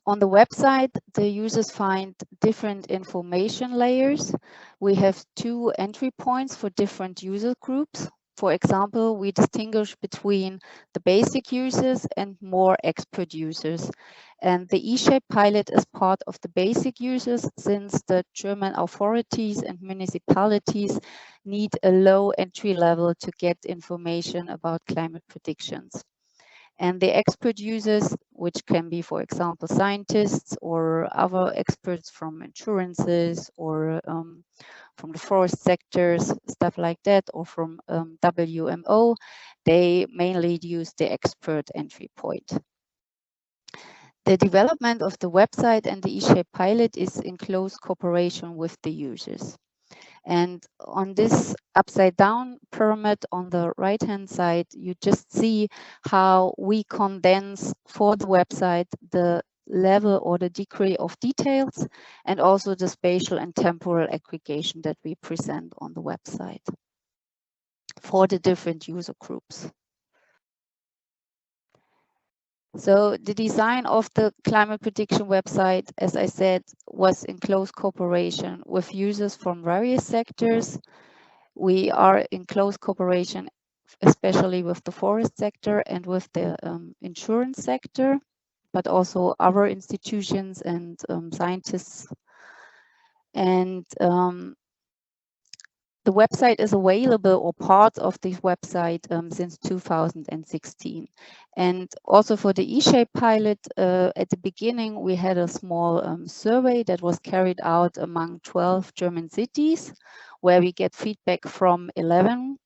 On the website, the users find different information layers. We have 2 entry points for different user groups. For example, we distinguish between the basic users and more expert users. And the eShape pilot is part of the basic users, since the German authorities and municipalities need a low entry level to get information about climate predictions. And the expert users, which can be, for example, scientists or other experts from insurances or from the forest sectors, stuff like that, or from WMO, they mainly use the expert entry point. The development of the website and the eShape pilot is in close cooperation with the users. And on this upside down pyramid on the right hand side, you just see how we condense for the website the level or the degree of details, and also the spatial and temporal aggregation that we present on the website for the different user groups. So the design of the climate prediction website, as I said, was in close cooperation with users from various sectors. We are in close cooperation, especially with the forest sector and with the insurance sector, but also other institutions and scientists. And the website is available, or parts of this website, since 2016. And also for the eShape pilot, at the beginning, we had a small survey that was carried out among 12 German cities, where we get feedback from 11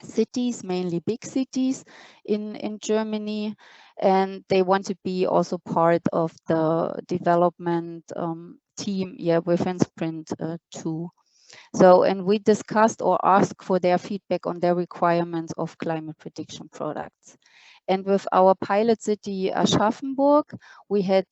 cities, mainly big cities in Germany. And they want to be also part of the development team within Sprint 2. So, and we discussed or asked for their feedback on their requirements of climate prediction products. And with our pilot city, Aschaffenburg, we had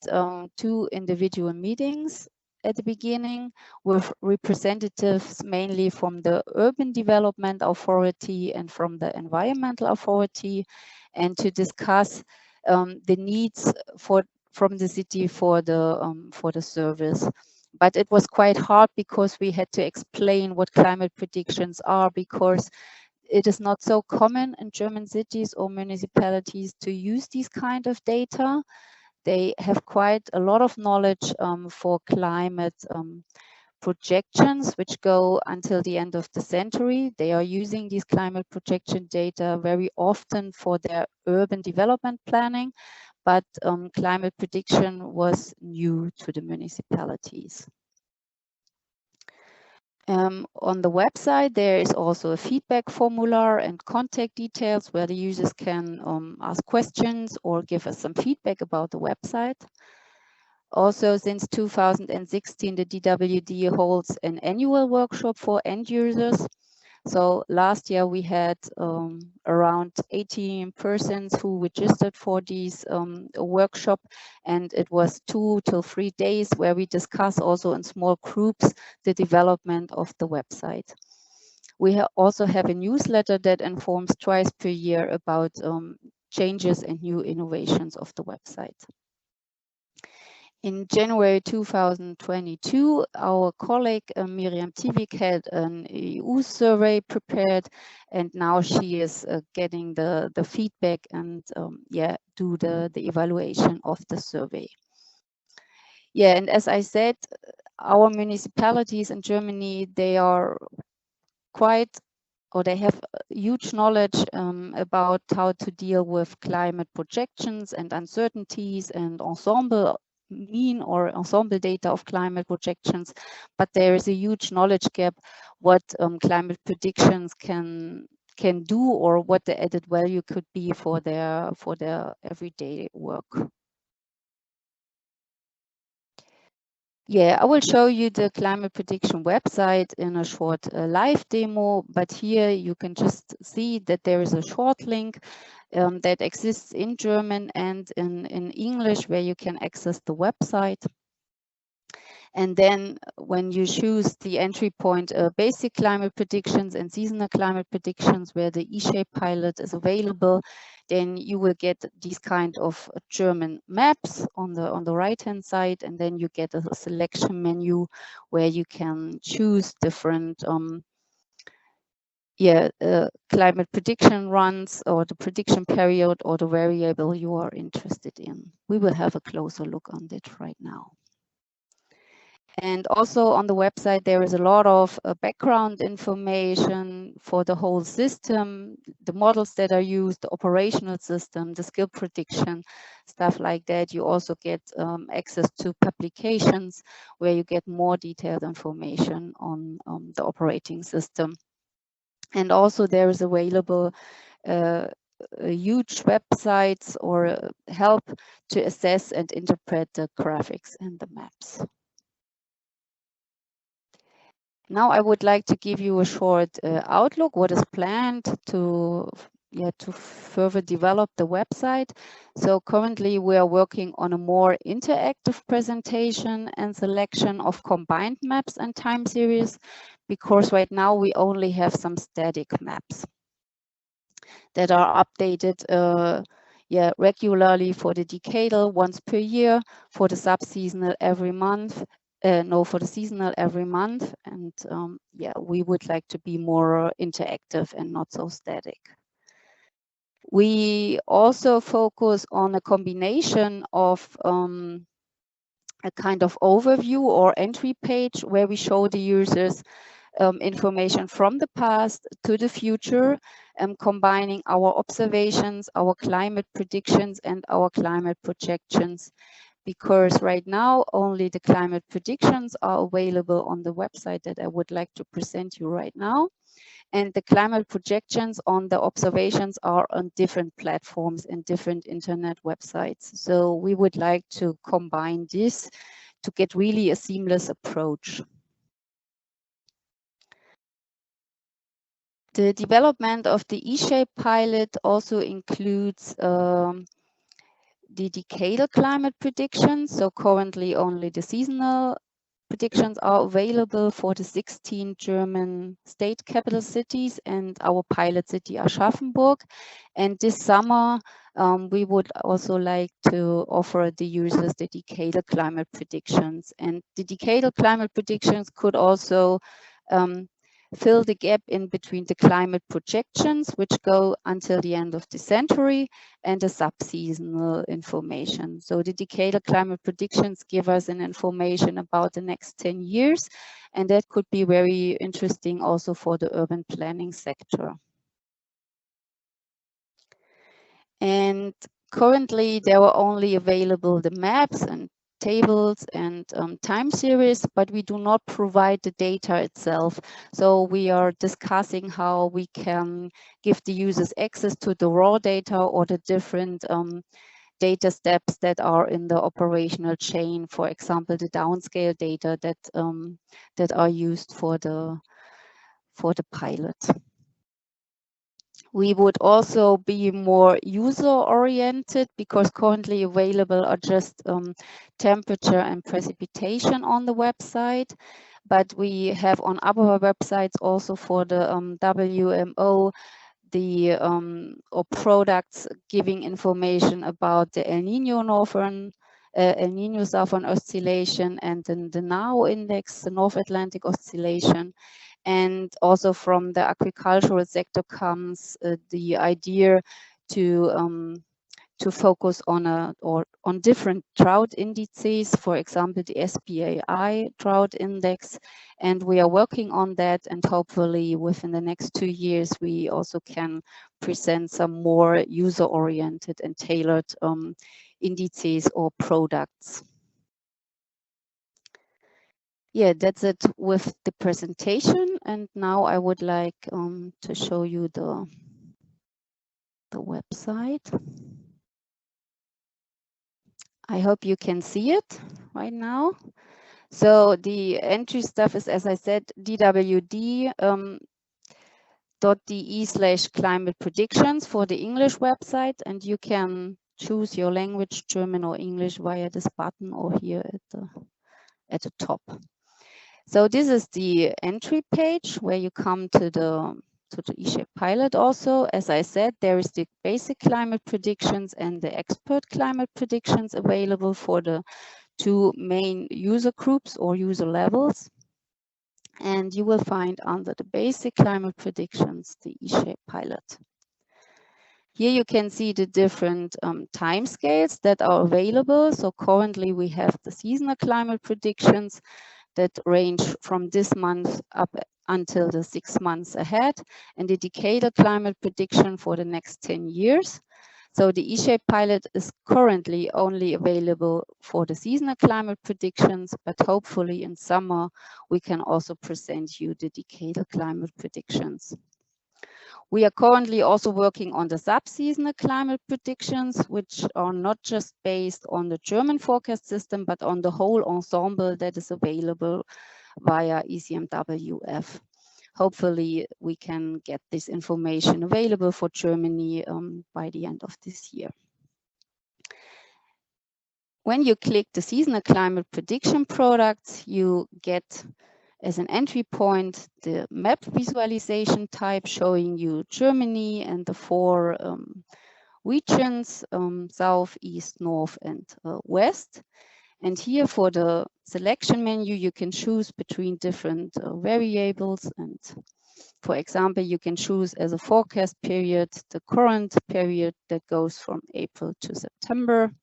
2 individual meetings at the beginning with representatives mainly from the Urban Development Authority and from the Environmental Authority, and to discuss the needs from the city for the service. But it was quite hard because we had to explain what climate predictions are, because it is not so common in German cities or municipalities to use these kind of data. They have quite a lot of knowledge for climate projections, which go until the end of the century. They are using these climate projection data very often for their urban development planning, but climate prediction was new to the municipalities. On the website, there is also a feedback formula and contact details where the users can ask questions or give us some feedback about the website. Also, since 2016, the DWD holds an annual workshop for end users. So last year we had around 18 persons who registered for this workshop, and it was 2 to 3 days where we discuss also in small groups the development of the website. We also have a newsletter that informs twice per year about changes and new innovations of the website. In January 2022, our colleague Miriam Tivik had an EU survey prepared, and now she is getting the feedback and do the evaluation of the survey. Yeah, and as I said, our municipalities in Germany, they are they have huge knowledge about how to deal with climate projections and uncertainties and mean or ensemble data of climate projections, but there is a huge knowledge gap what climate predictions can do, or what the added value could be for their everyday work. Yeah, I will show you the climate prediction website in a short live demo, but here you can just see that there is a short link that exists in German and in English where you can access the website. And then when you choose the entry point, basic climate predictions and seasonal climate predictions where the eShape pilot is available, then you will get these kind of German maps on the right-hand side, and then you get a selection menu where you can choose different climate prediction runs or the prediction period or the variable you are interested in. We will have a closer look on it right now. And also on the website, there is a lot of background information for the whole system, the models that are used, the operational system, the skill prediction, stuff like that. You also get access to publications where you get more detailed information on the operating system. And also there is available huge websites or help to assess and interpret the graphics and the maps. Now I would like to give you a short outlook, what is planned to further develop the website. So currently we are working on a more interactive presentation and selection of combined maps and time series, because right now we only have some static maps that are updated regularly for the decadal once per year, for the subseasonal every month, for the seasonal every month. And we would like to be more interactive and not so static. We also focus on a combination of a kind of overview or entry page where we show the users information from the past to the future, combining our observations, our climate predictions, and our climate projections. Because right now, only the climate predictions are available on the website that I would like to present you right now. And the climate projections on the observations are on different platforms and different internet websites. So we would like to combine this to get really a seamless approach. The development of the eShape pilot also includes the decadal climate predictions. So currently only the seasonal predictions are available for the 16 German state capital cities and our pilot city Aschaffenburg. And this summer, we would also like to offer the users the decadal climate predictions. And the decadal climate predictions could also fill the gap in between the climate projections, which go until the end of the century, and the subseasonal information. So the decadal climate predictions give us an information about the next 10 years, and that could be very interesting also for the urban planning sector. And currently there are only available the maps and tables and time series, but we do not provide the data itself. So we are discussing how we can give the users access to the raw data or the different data steps that are in the operational chain. For example, the downscale data that are used for the pilot. We would also be more user-oriented because currently available are just temperature and precipitation on the website. But we have on other websites also for the WMO, or products giving information about the El Niño Southern Oscillation and then the NOW index, the North Atlantic Oscillation. And also from the agricultural sector comes the idea to focus on different drought indices, for example, the SPAI drought index. And we are working on that, and hopefully within the next 2 years, we also can present some more user-oriented and tailored indices or products. Yeah, that's it with the presentation. And now I would like to show you the website. I hope you can see it right now. So the entry stuff is, as I said, dwd.de/climate predictions for the English website, and you can choose your language, German or English, via this button or here at the top. So this is the entry page where you come to the eShape pilot. Also, as I said, there is the basic climate predictions and the expert climate predictions available for the two main user groups or user levels. And you will find under the basic climate predictions the eShape pilot. Here you can see the different time scales that are available. So currently we have the seasonal climate predictions that range from this month up until the 6 months ahead, and the decadal climate prediction for the next 10 years. So the eShape pilot is currently only available for the seasonal climate predictions, but hopefully in summer we can also present you the decadal climate predictions. We are currently also working on the sub-seasonal climate predictions, which are not just based on the German forecast system, but on the whole ensemble that is available via ECMWF. Hopefully, we can get this information available for Germany by the end of this year. When you click the seasonal climate prediction products, you get as an entry point the map visualization type showing you Germany and the 4 regions, south, east, north, and west. And here for the selection menu, you can choose between different variables. And for example, you can choose as a forecast period the current period that goes from April to September.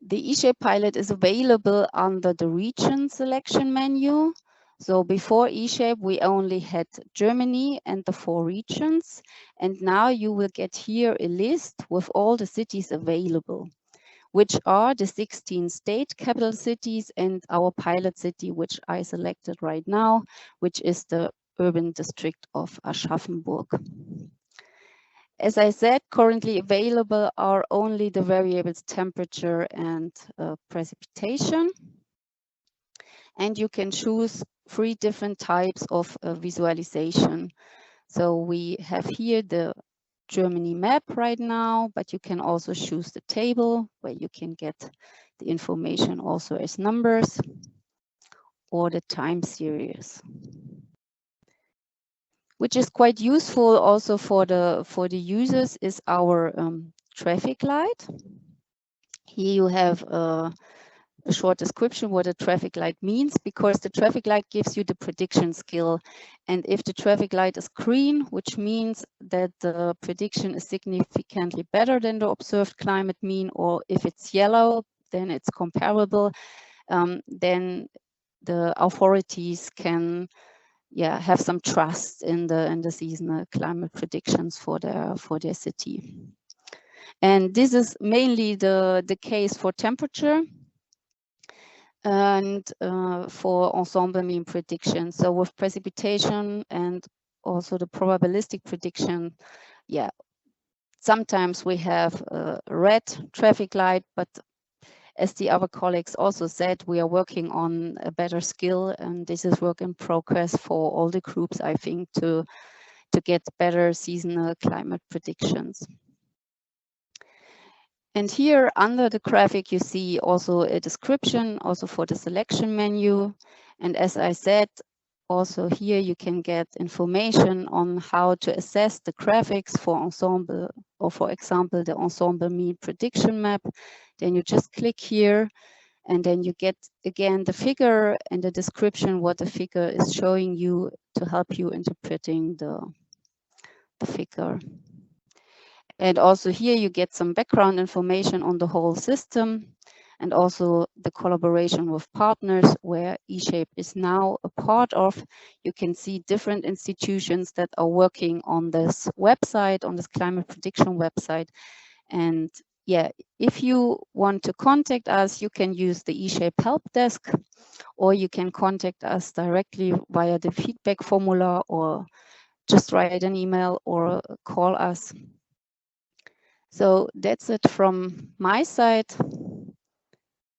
The eShape pilot is available under the region selection menu. So before eShape, we only had Germany and the 4 regions. And now you will get here a list with all the cities available, which are the 16 state capital cities and our pilot city, which I selected right now, which is the urban district of Aschaffenburg. As I said, currently available are only the variables temperature and precipitation. And you can choose 3 different types of visualization. So we have here the Germany map right now, but you can also choose the table where you can get the information also as numbers, or the time series, which is quite useful also for the users, is our traffic light. Here you have a short description what a traffic light means, because the traffic light gives you the prediction skill. And if the traffic light is green, which means that the prediction is significantly better than the observed climate mean, or if it's yellow, then it's comparable, then the authorities can have some trust in the seasonal climate predictions for their city. And this is mainly the case for temperature and for ensemble mean prediction. So with precipitation and also the probabilistic prediction, sometimes we have a red traffic light, but as the other colleagues also said, we are working on a better skill, and this is work in progress for all the groups, I think, to get better seasonal climate predictions. And here under the graphic, you see also a description also for the selection menu. And as I said, also here you can get information on how to assess the graphics for ensemble, or for example, the ensemble mean prediction map. Then you just click here, and then you get again the figure and the description what the figure is showing you to help you interpreting the figure. And also here you get some background information on the whole system, and also the collaboration with partners where eShape is now a part of. You can see different institutions that are working on this website, on this climate prediction website. And if you want to contact us, you can use the eShape help desk, or you can contact us directly via the feedback formula, or just write an email or call us. So that's it from my side.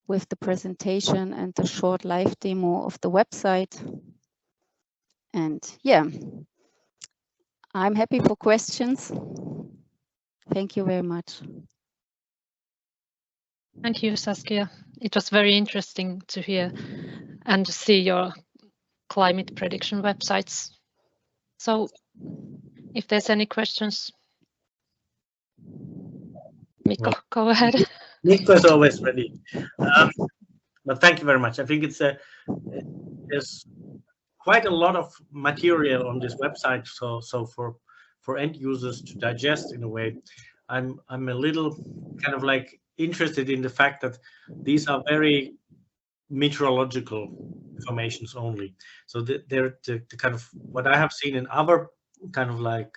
with the presentation and the short live demo of the website. And yeah, I'm happy for questions. Thank you very much. Thank you, Saskia. It was very interesting to hear and see your climate prediction websites. So if there's any questions, Mikko, go ahead. Mikko is always ready. But thank you very much. I think there's quite a lot of material on this website, so for end users to digest in a way. I'm a little kind of like interested in the fact that these are very meteorological informations only. So they're the kind of what I have seen in other kind of like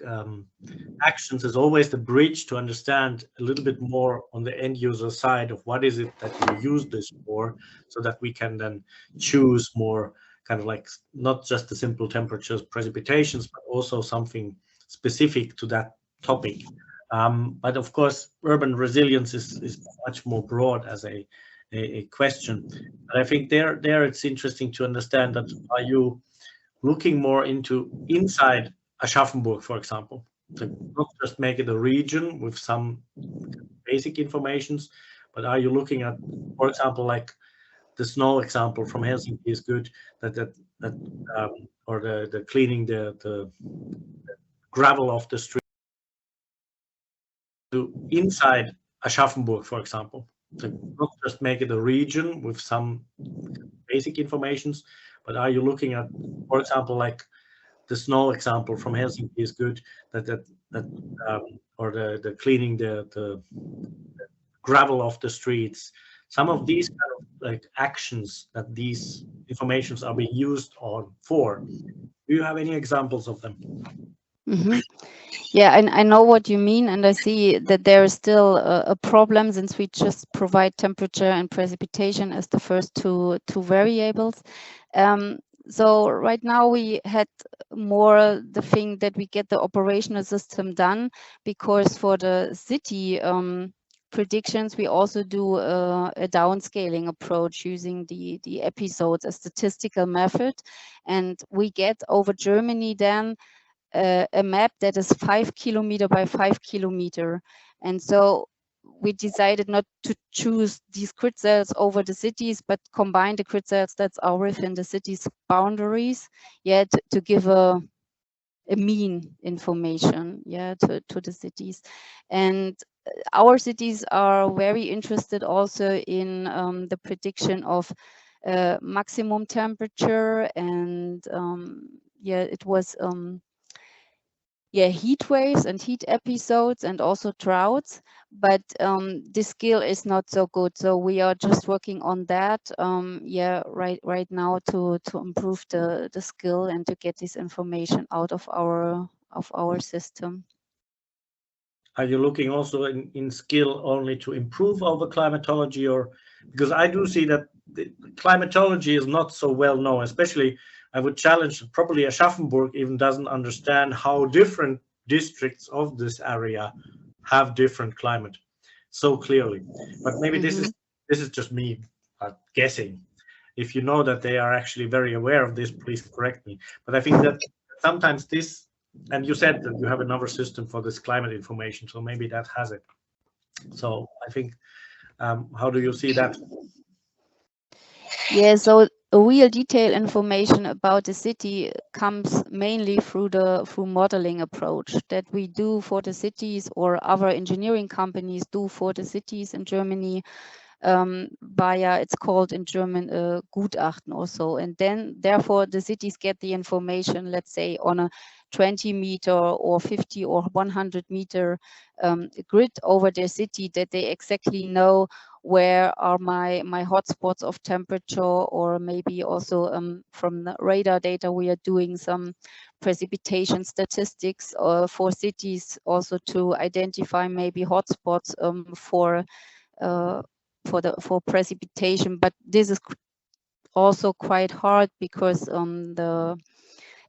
actions is always the bridge to understand a little bit more on the end user side of what is it that you use this for, so that we can then choose more kind of like not just the simple temperatures, precipitations, but also something specific to that topic. But of course, urban resilience is much more broad as a question. But I think there it's interesting to understand that are you looking more into inside Aschaffenburg, for example, to not just make it a region with some basic informations, but are you looking at, for example, like the snow example from Helsinki is good, or the cleaning the gravel off the street to inside Aschaffenburg, for example, to not just make it a region with some basic informations, but are you looking at, for example, like the snow example from Helsinki is good, or the cleaning the gravel off the streets. Some of these kind of like actions that these informations are being used on for. Do you have any examples of them? Mm-hmm. Yeah, I know what you mean, and I see that there is still a problem since we just provide temperature and precipitation as the first two variables. So right now we had more the thing that we get the operational system done, because for the city predictions we also do a downscaling approach using the episodes, a statistical method, and we get over Germany then a map that is 5 kilometer by 5 kilometer. And so we decided not to choose these grid cells over the cities, but combine the grid cells that are within the city's boundaries, to give a mean information, to the cities. And our cities are very interested also in the prediction of maximum temperature, and it was heat waves and heat episodes and also droughts, but the skill is not so good, so we are just working on that right now to improve the skill and to get this information out of our system. Are you looking also in skill only to improve over climatology, or because I do see that the climatology is not so well known, especially I would challenge that probably Aschaffenburg even doesn't understand how different districts of this area have different climate so clearly. But maybe this is just me guessing. If you know that they are actually very aware of this, please correct me. But I think that sometimes this, and you said that you have another system for this climate information, so maybe that has it. So I think, how do you see that? Yeah, so real detailed information about the city comes mainly through modeling approach that we do for the cities, or other engineering companies do for the cities in Germany, via, it's called in German, Gutachten also. And then therefore the cities get the information, let's say on a 20 meter or 50 or 100 meter grid over their city, that they exactly know where are my hotspots of temperature, or maybe also from the radar data we are doing some precipitation statistics for cities, also to identify maybe hotspots for precipitation. But this is also quite hard, because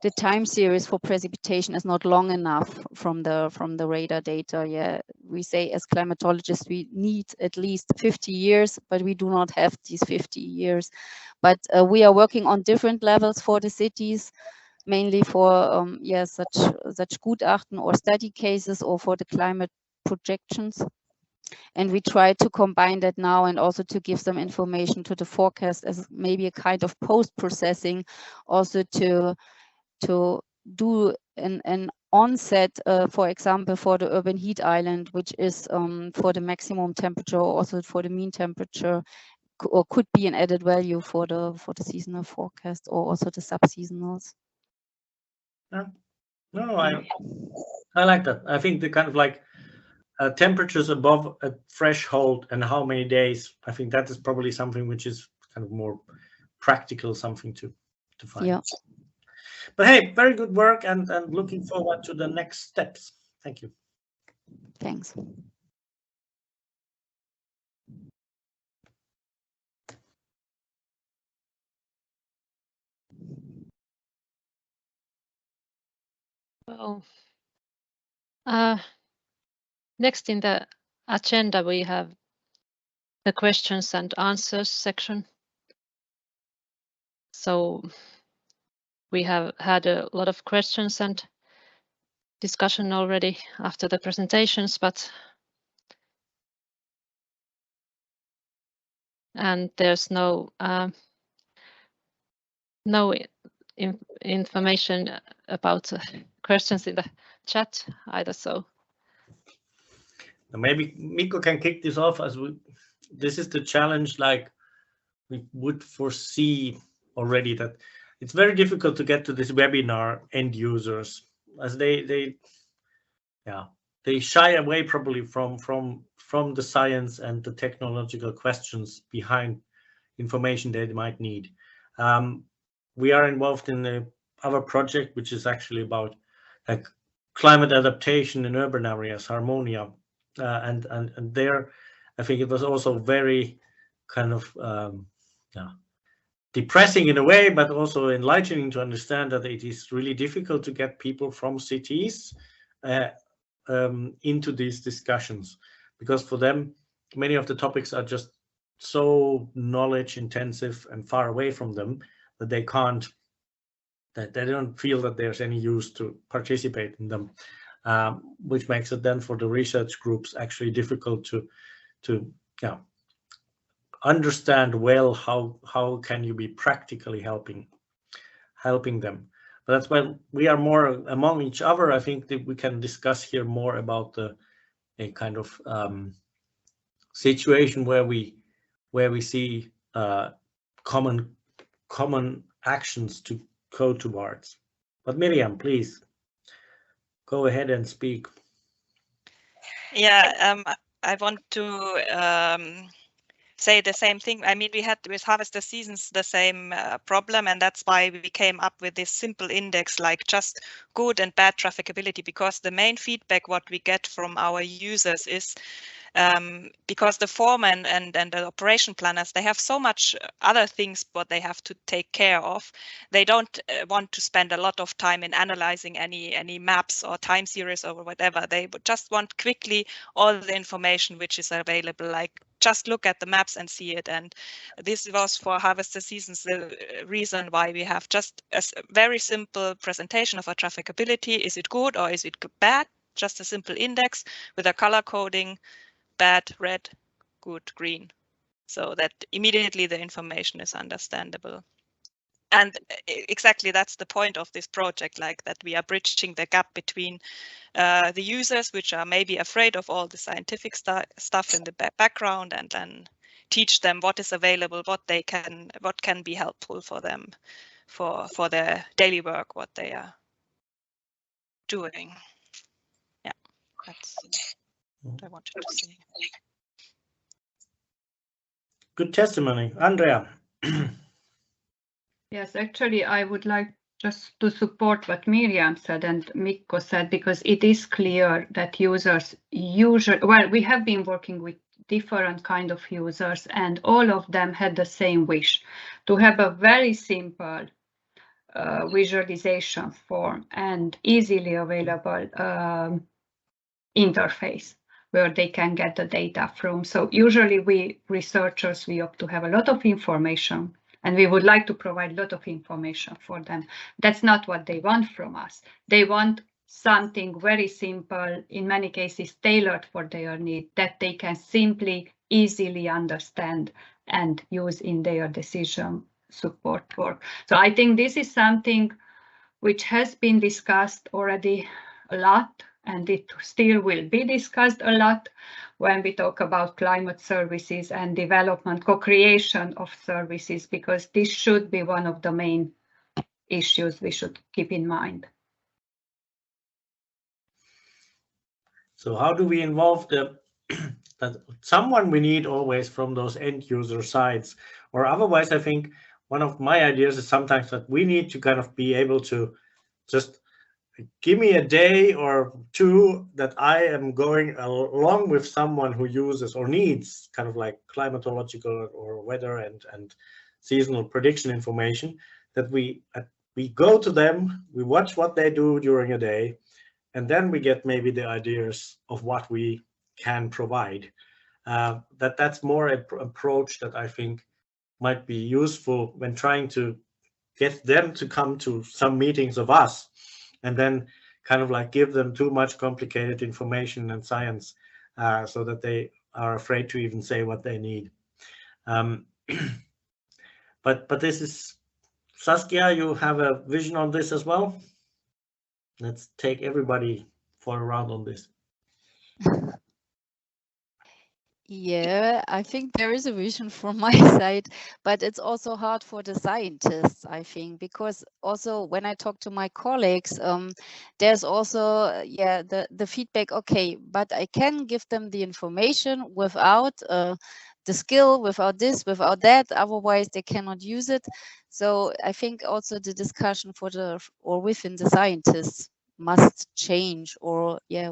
the time series for precipitation is not long enough from the radar data. Yeah, we say as climatologists we need at least 50 years, but we do not have these 50 years. But we are working on different levels for the cities, mainly for such Gutachten or study cases, or for the climate projections. And we try to combine that now, and also to give some information to the forecast as maybe a kind of post-processing, also to do an onset, for example, for the urban heat island, which is for the maximum temperature, also for the mean temperature, or could be an added value for the seasonal forecast, or also the subseasonals. No, I like that. I think the kind of like temperatures above a threshold and how many days, I think that is probably something which is kind of more practical, something to find. Yeah. But hey, very good work, and looking forward to the next steps. Thank you. Thanks. Well, next in the agenda, we have the questions and answers section. So we have had a lot of questions and discussion already after the presentations, and there's no information about questions in the chat either. So maybe Mikko can kick this off, as this is the challenge. Like we would foresee already that it's very difficult to get to this webinar end users, as they shy away probably from the science and the technological questions behind information they might need. We are involved in our project, which is actually about like climate adaptation in urban areas, Harmonia, and there, I think it was also very kind of depressing in a way, but also enlightening to understand that it is really difficult to get people from cities into these discussions, because for them many of the topics are just so knowledge intensive and far away from them that they don't feel that there's any use to participate in them, which makes it then for the research groups actually difficult to understand well how can you be practically helping them. But that's why we are more among each other. I think that we can discuss here more about a kind of situation where we see common actions to go towards. But Miriam, please go ahead and speak. Yeah, I want to say the same thing. I mean, we had with harvester seasons the same problem, and that's why we came up with this simple index, like just good and bad trafficability, because the main feedback what we get from our users is because the foreman and the operation planners, they have so much other things what they have to take care of. They don't want to spend a lot of time in analyzing any maps or time series or whatever. They just want quickly all the information which is available, like just look at the maps and see it. And this was for harvester seasons the reason why we have just a very simple presentation of a trafficability. Is it good or is it bad? Just a simple index with a color coding, bad, red, good, green, so that immediately the information is understandable. And exactly that's the point of this project, like that we are bridging the gap between the users, which are maybe afraid of all the scientific stuff in the background, and then teach them what is available, what can be helpful for them for their daily work, what they are doing. Yeah, that's what I wanted to say. Good testimony, Andrea. Yes, actually, I would like just to support what Miriam said and Mikko said, because it is clear that users usually, well, we have been working with different kind of users, and all of them had the same wish to have a very simple visualization form and easily available interface where they can get the data from. So usually we researchers, we opt to have a lot of information and we would like to provide a lot of information for them. That's not what they want from us. They want something very simple, in many cases tailored for their need, that they can simply, easily understand and use in their decision support work. So I think this is something which has been discussed already a lot, and it still will be discussed a lot when we talk about climate services and development, co-creation of services, because this should be one of the main issues we should keep in mind. So how do we involve that someone we need always from those end user sides? Or otherwise, I think one of my ideas is sometimes that we need to kind of be able to just give me a day or two that I am going along with someone who uses or needs kind of like climatological or weather and seasonal prediction information, that we go to them, we watch what they do during a day, and then we get maybe the ideas of what we can provide. That's more an approach that I think might be useful when trying to get them to come to some meetings of us, and then kind of like give them too much complicated information and science so that they are afraid to even say what they need. But this is, Saskia, you have a vision on this as well? Let's take everybody for a round on this. Yeah, I think there is a vision from my side, but it's also hard for the scientists, I think, because also when I talk to my colleagues, there's also, yeah, the feedback, okay, but I can give them the information without the skill, without this, without that, otherwise they cannot use it. So I think also the discussion for or within the scientists must change, or yeah.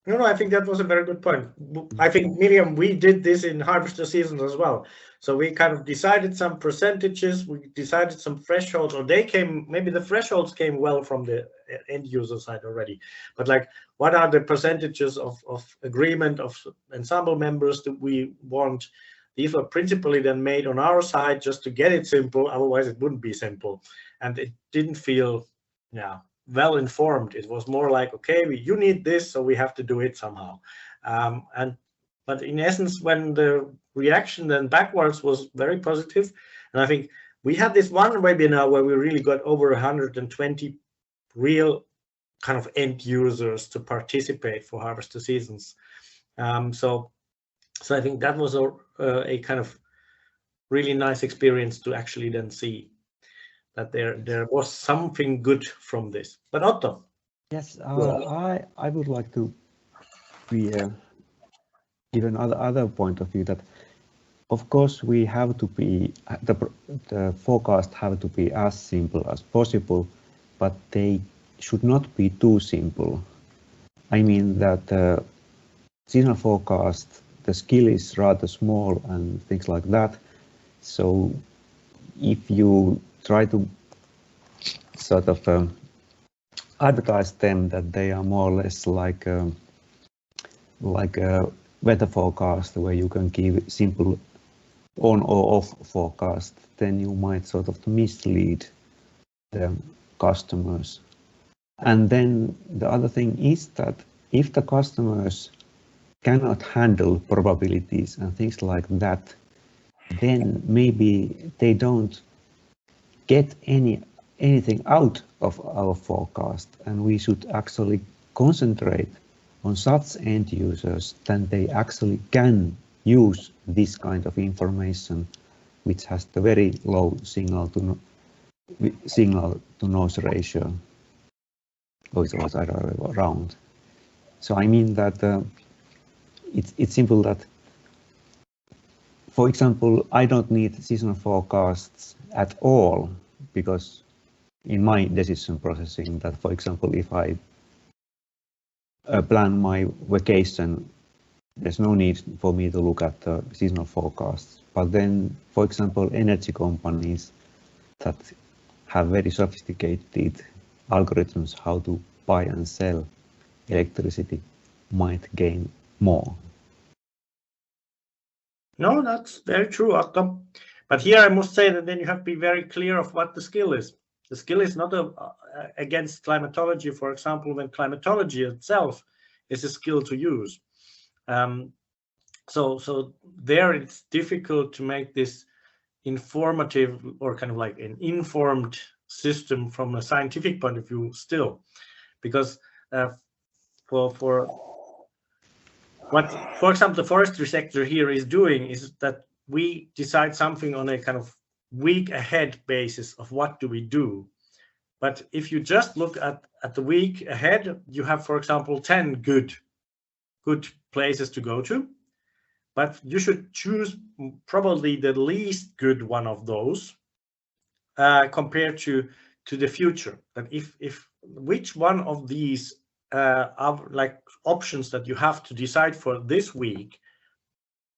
No, I think that was a very good point. I think, Miriam, we did this in harvester seasons as well. So we kind of decided some percentages, we decided some thresholds, or maybe the thresholds came well from the end user side already. But like, what are the percentages of agreement of ensemble members that we want? These were principally then made on our side just to get it simple, otherwise it wouldn't be simple. And it didn't feel, well informed. It was more like, okay, you need this, so we have to do it somehow. But in essence, when the reaction then backwards was very positive, and I think we had this one webinar where we really got over 120 real kind of end users to participate for harvester seasons. So I think that was a kind of really nice experience to actually then see that there was something good from this. But Otto? Yes, I would like to give another point of view, that of course we have to be, the forecast have to be as simple as possible, but they should not be too simple. I mean that the seasonal forecast, the skill is rather small and things like that. So if you try to sort of advertise them that they are more or less like a weather forecast where you can give simple on or off forecast, then you might sort of mislead the customers. And then the other thing is that if the customers cannot handle probabilities and things like that, then maybe they don't get anything out of our forecast, and we should actually concentrate on such end users that they actually can use this kind of information, which has the very low signal to noise ratio, or it was either way around. So I mean that it's simple that, for example, I don't need seasonal forecasts at all, because in my decision processing that, for example, if I plan my vacation, there's no need for me to look at the seasonal forecasts. But then, for example, energy companies that have very sophisticated algorithms how to buy and sell electricity might gain more. No, that's very true, Otto. But here I must say that then you have to be very clear of what the skill is. The skill is not against climatology, for example, when climatology itself is a skill to use. So there it's difficult to make this informative or kind of like an informed system from a scientific point of view still, because for example, the forestry sector here is doing is that we decide something on a kind of week ahead basis of what do we do. But if you just look at the week ahead, you have, for example, 10 good places to go to, but you should choose probably the least good one of those compared to the future. That if which one of these like options that you have to decide for this week,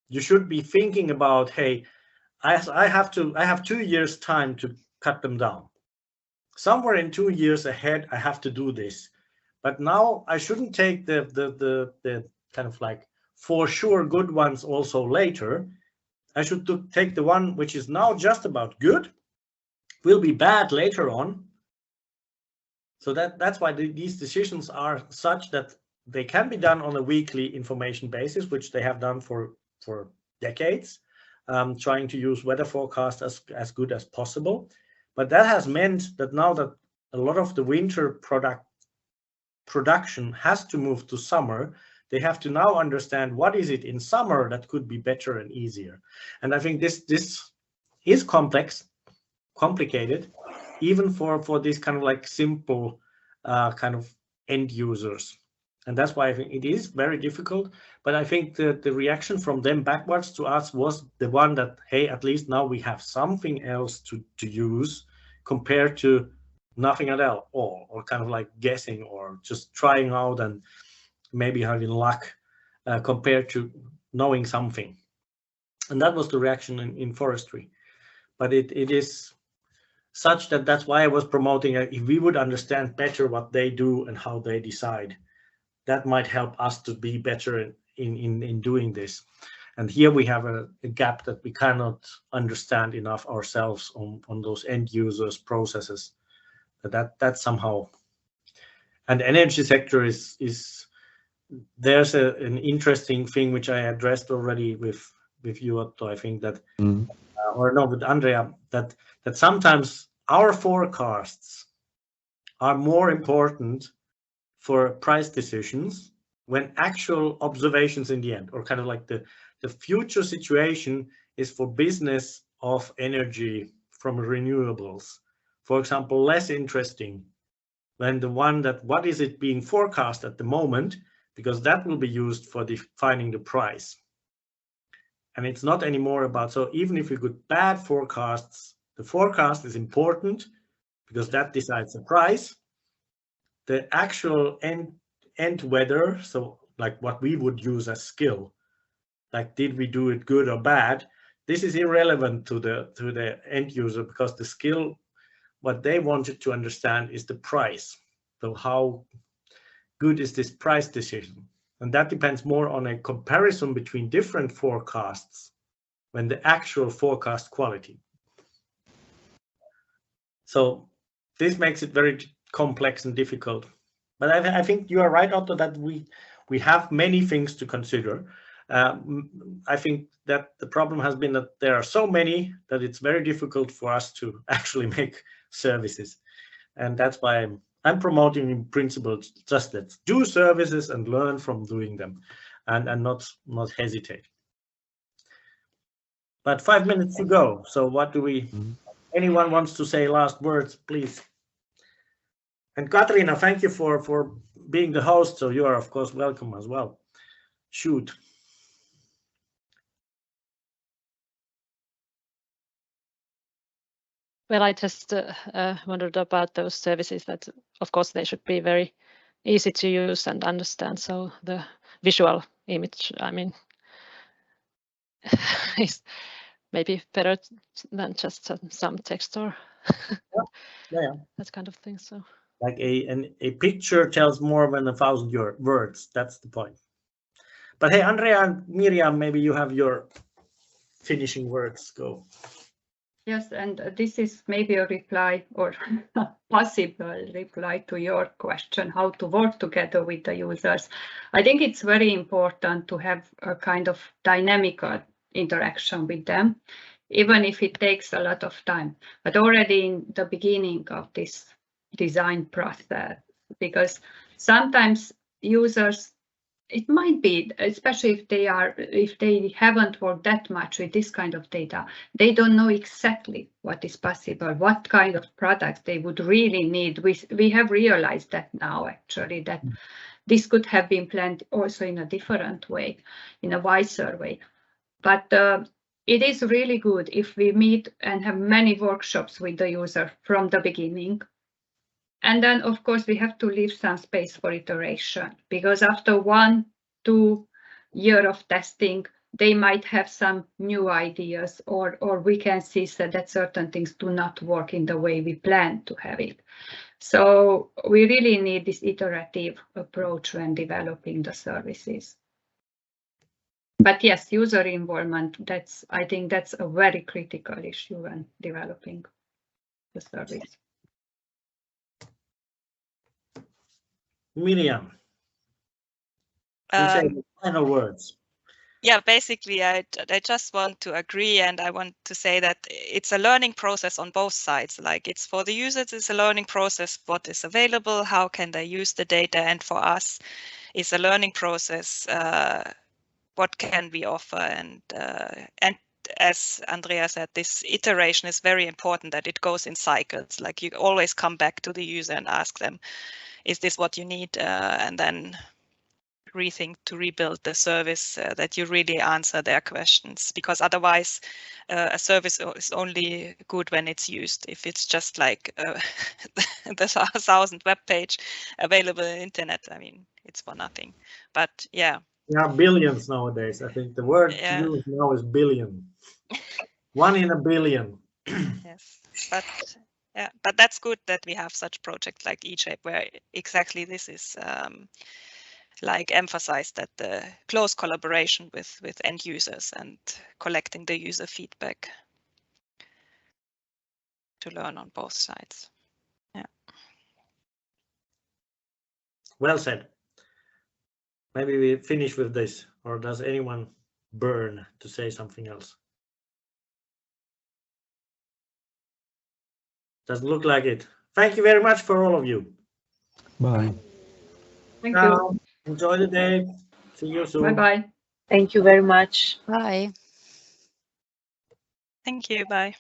you should be thinking about, hey, I have 2 years time to cut them down. Somewhere in 2 years ahead, I have to do this. But now I shouldn't take the kind of like for sure good ones also later. I should take the one which is now just about good, will be bad later on. So that's why these decisions are such that they can be done on a weekly information basis, which they have done for decades, trying to use weather forecast as good as possible. But that has meant that now that a lot of the winter production has to move to summer, they have to now understand what is it in summer that could be better and easier. And I think this is complicated, even for these kind of like simple kind of end users. And that's why I think it is very difficult. But I think the reaction from them backwards to us was the one that, hey, at least now we have something else to use compared to nothing at all, or kind of like guessing or just trying out and maybe having luck compared to knowing something. And that was the reaction in forestry. But it is such that's why I was promoting if we would understand better what they do and how they decide, that might help us to be better in doing this. And here we have a gap that we cannot understand enough ourselves on those end users processes. That somehow, and the energy sector is there's an interesting thing which I addressed already with you, Otto. I think that or no, with Andrea, that sometimes our forecasts are more important for price decisions when actual observations in the end, or kind of like the future situation is for business of energy from renewables, for example, less interesting than the one that what is it being forecast at the moment, because that will be used for defining the price. And it's not anymore about, so even if you get bad forecasts, the forecast is important because that decides the price. The actual end weather, so like what we would use as skill, like did we do it good or bad, this is irrelevant to the end user, because the skill, what they wanted to understand is the price. So how good is this price decision? And that depends more on a comparison between different forecasts than the actual forecast quality. So this makes it very complex and difficult. But I think you are right, Otto, that we have many things to consider. I think that the problem has been that there are so many that it's very difficult for us to actually make services. And that's why I'm promoting in principle just let's do services and learn from doing them, and not hesitate. But 5 minutes to go. So what do we, anyone wants to say last words, please? And Katrina, thank you for being the host. So you are, of course, welcome as well. Shoot. Well, I just wondered about those services that, of course, they should be very easy to use and understand. So the visual image, I mean, maybe better than just some text or Yeah. that kind of thing. So Like a picture tells more than 1,000 words. That's the point. But hey, Andrea and Miriam, maybe you have your finishing words. Go. Yes, and this is maybe a reply or possible reply to your question, how to work together with the users. I think it's very important to have a kind of dynamic interaction with them, even if it takes a lot of time. But already in the beginning of this design process, because sometimes users, it might be, especially if they haven't worked that much with this kind of data, they don't know exactly what is possible, what kind of products they would really need. We have realized that now, actually, that this could have been planned also in a different way, in a wiser way. But it is really good if we meet and have many workshops with the user from the beginning. And then, of course, we have to leave some space for iteration, because after 1-2 years of testing, they might have some new ideas, or we can see that certain things do not work in the way we plan to have it. So we really need this iterative approach when developing the services. But yes, user involvement, I think that's a very critical issue when developing the service. Miriam, you say the final words. Yeah, basically, I just want to agree, and I want to say that it's a learning process on both sides. Like, it's for the users, it's a learning process, what is available, how can they use the data, and for us, it's a learning process, what can we offer, and as Andrea said, this iteration is very important, that it goes in cycles. Like, you always come back to the user and ask them, is this what you need? And then rethink to rebuild the service that you really answer their questions, because otherwise a service is only good when it's used. If it's just like the 1,000 web page available on the internet, I mean, it's for nothing. But yeah. There are billions nowadays. I think the word to use now is billion. 1 in a billion. Yes, but that's good that we have such projects like eShape, where exactly this is like emphasized, that the close collaboration with end users and collecting the user feedback to learn on both sides. Yeah. Well said. Maybe we finish with this, or does anyone burn to say something else? Doesn't look like it. Thank you very much for all of you. Bye. Thank you. Enjoy the day. See you soon. Bye-bye. Thank you very much. Bye. Thank you. Bye.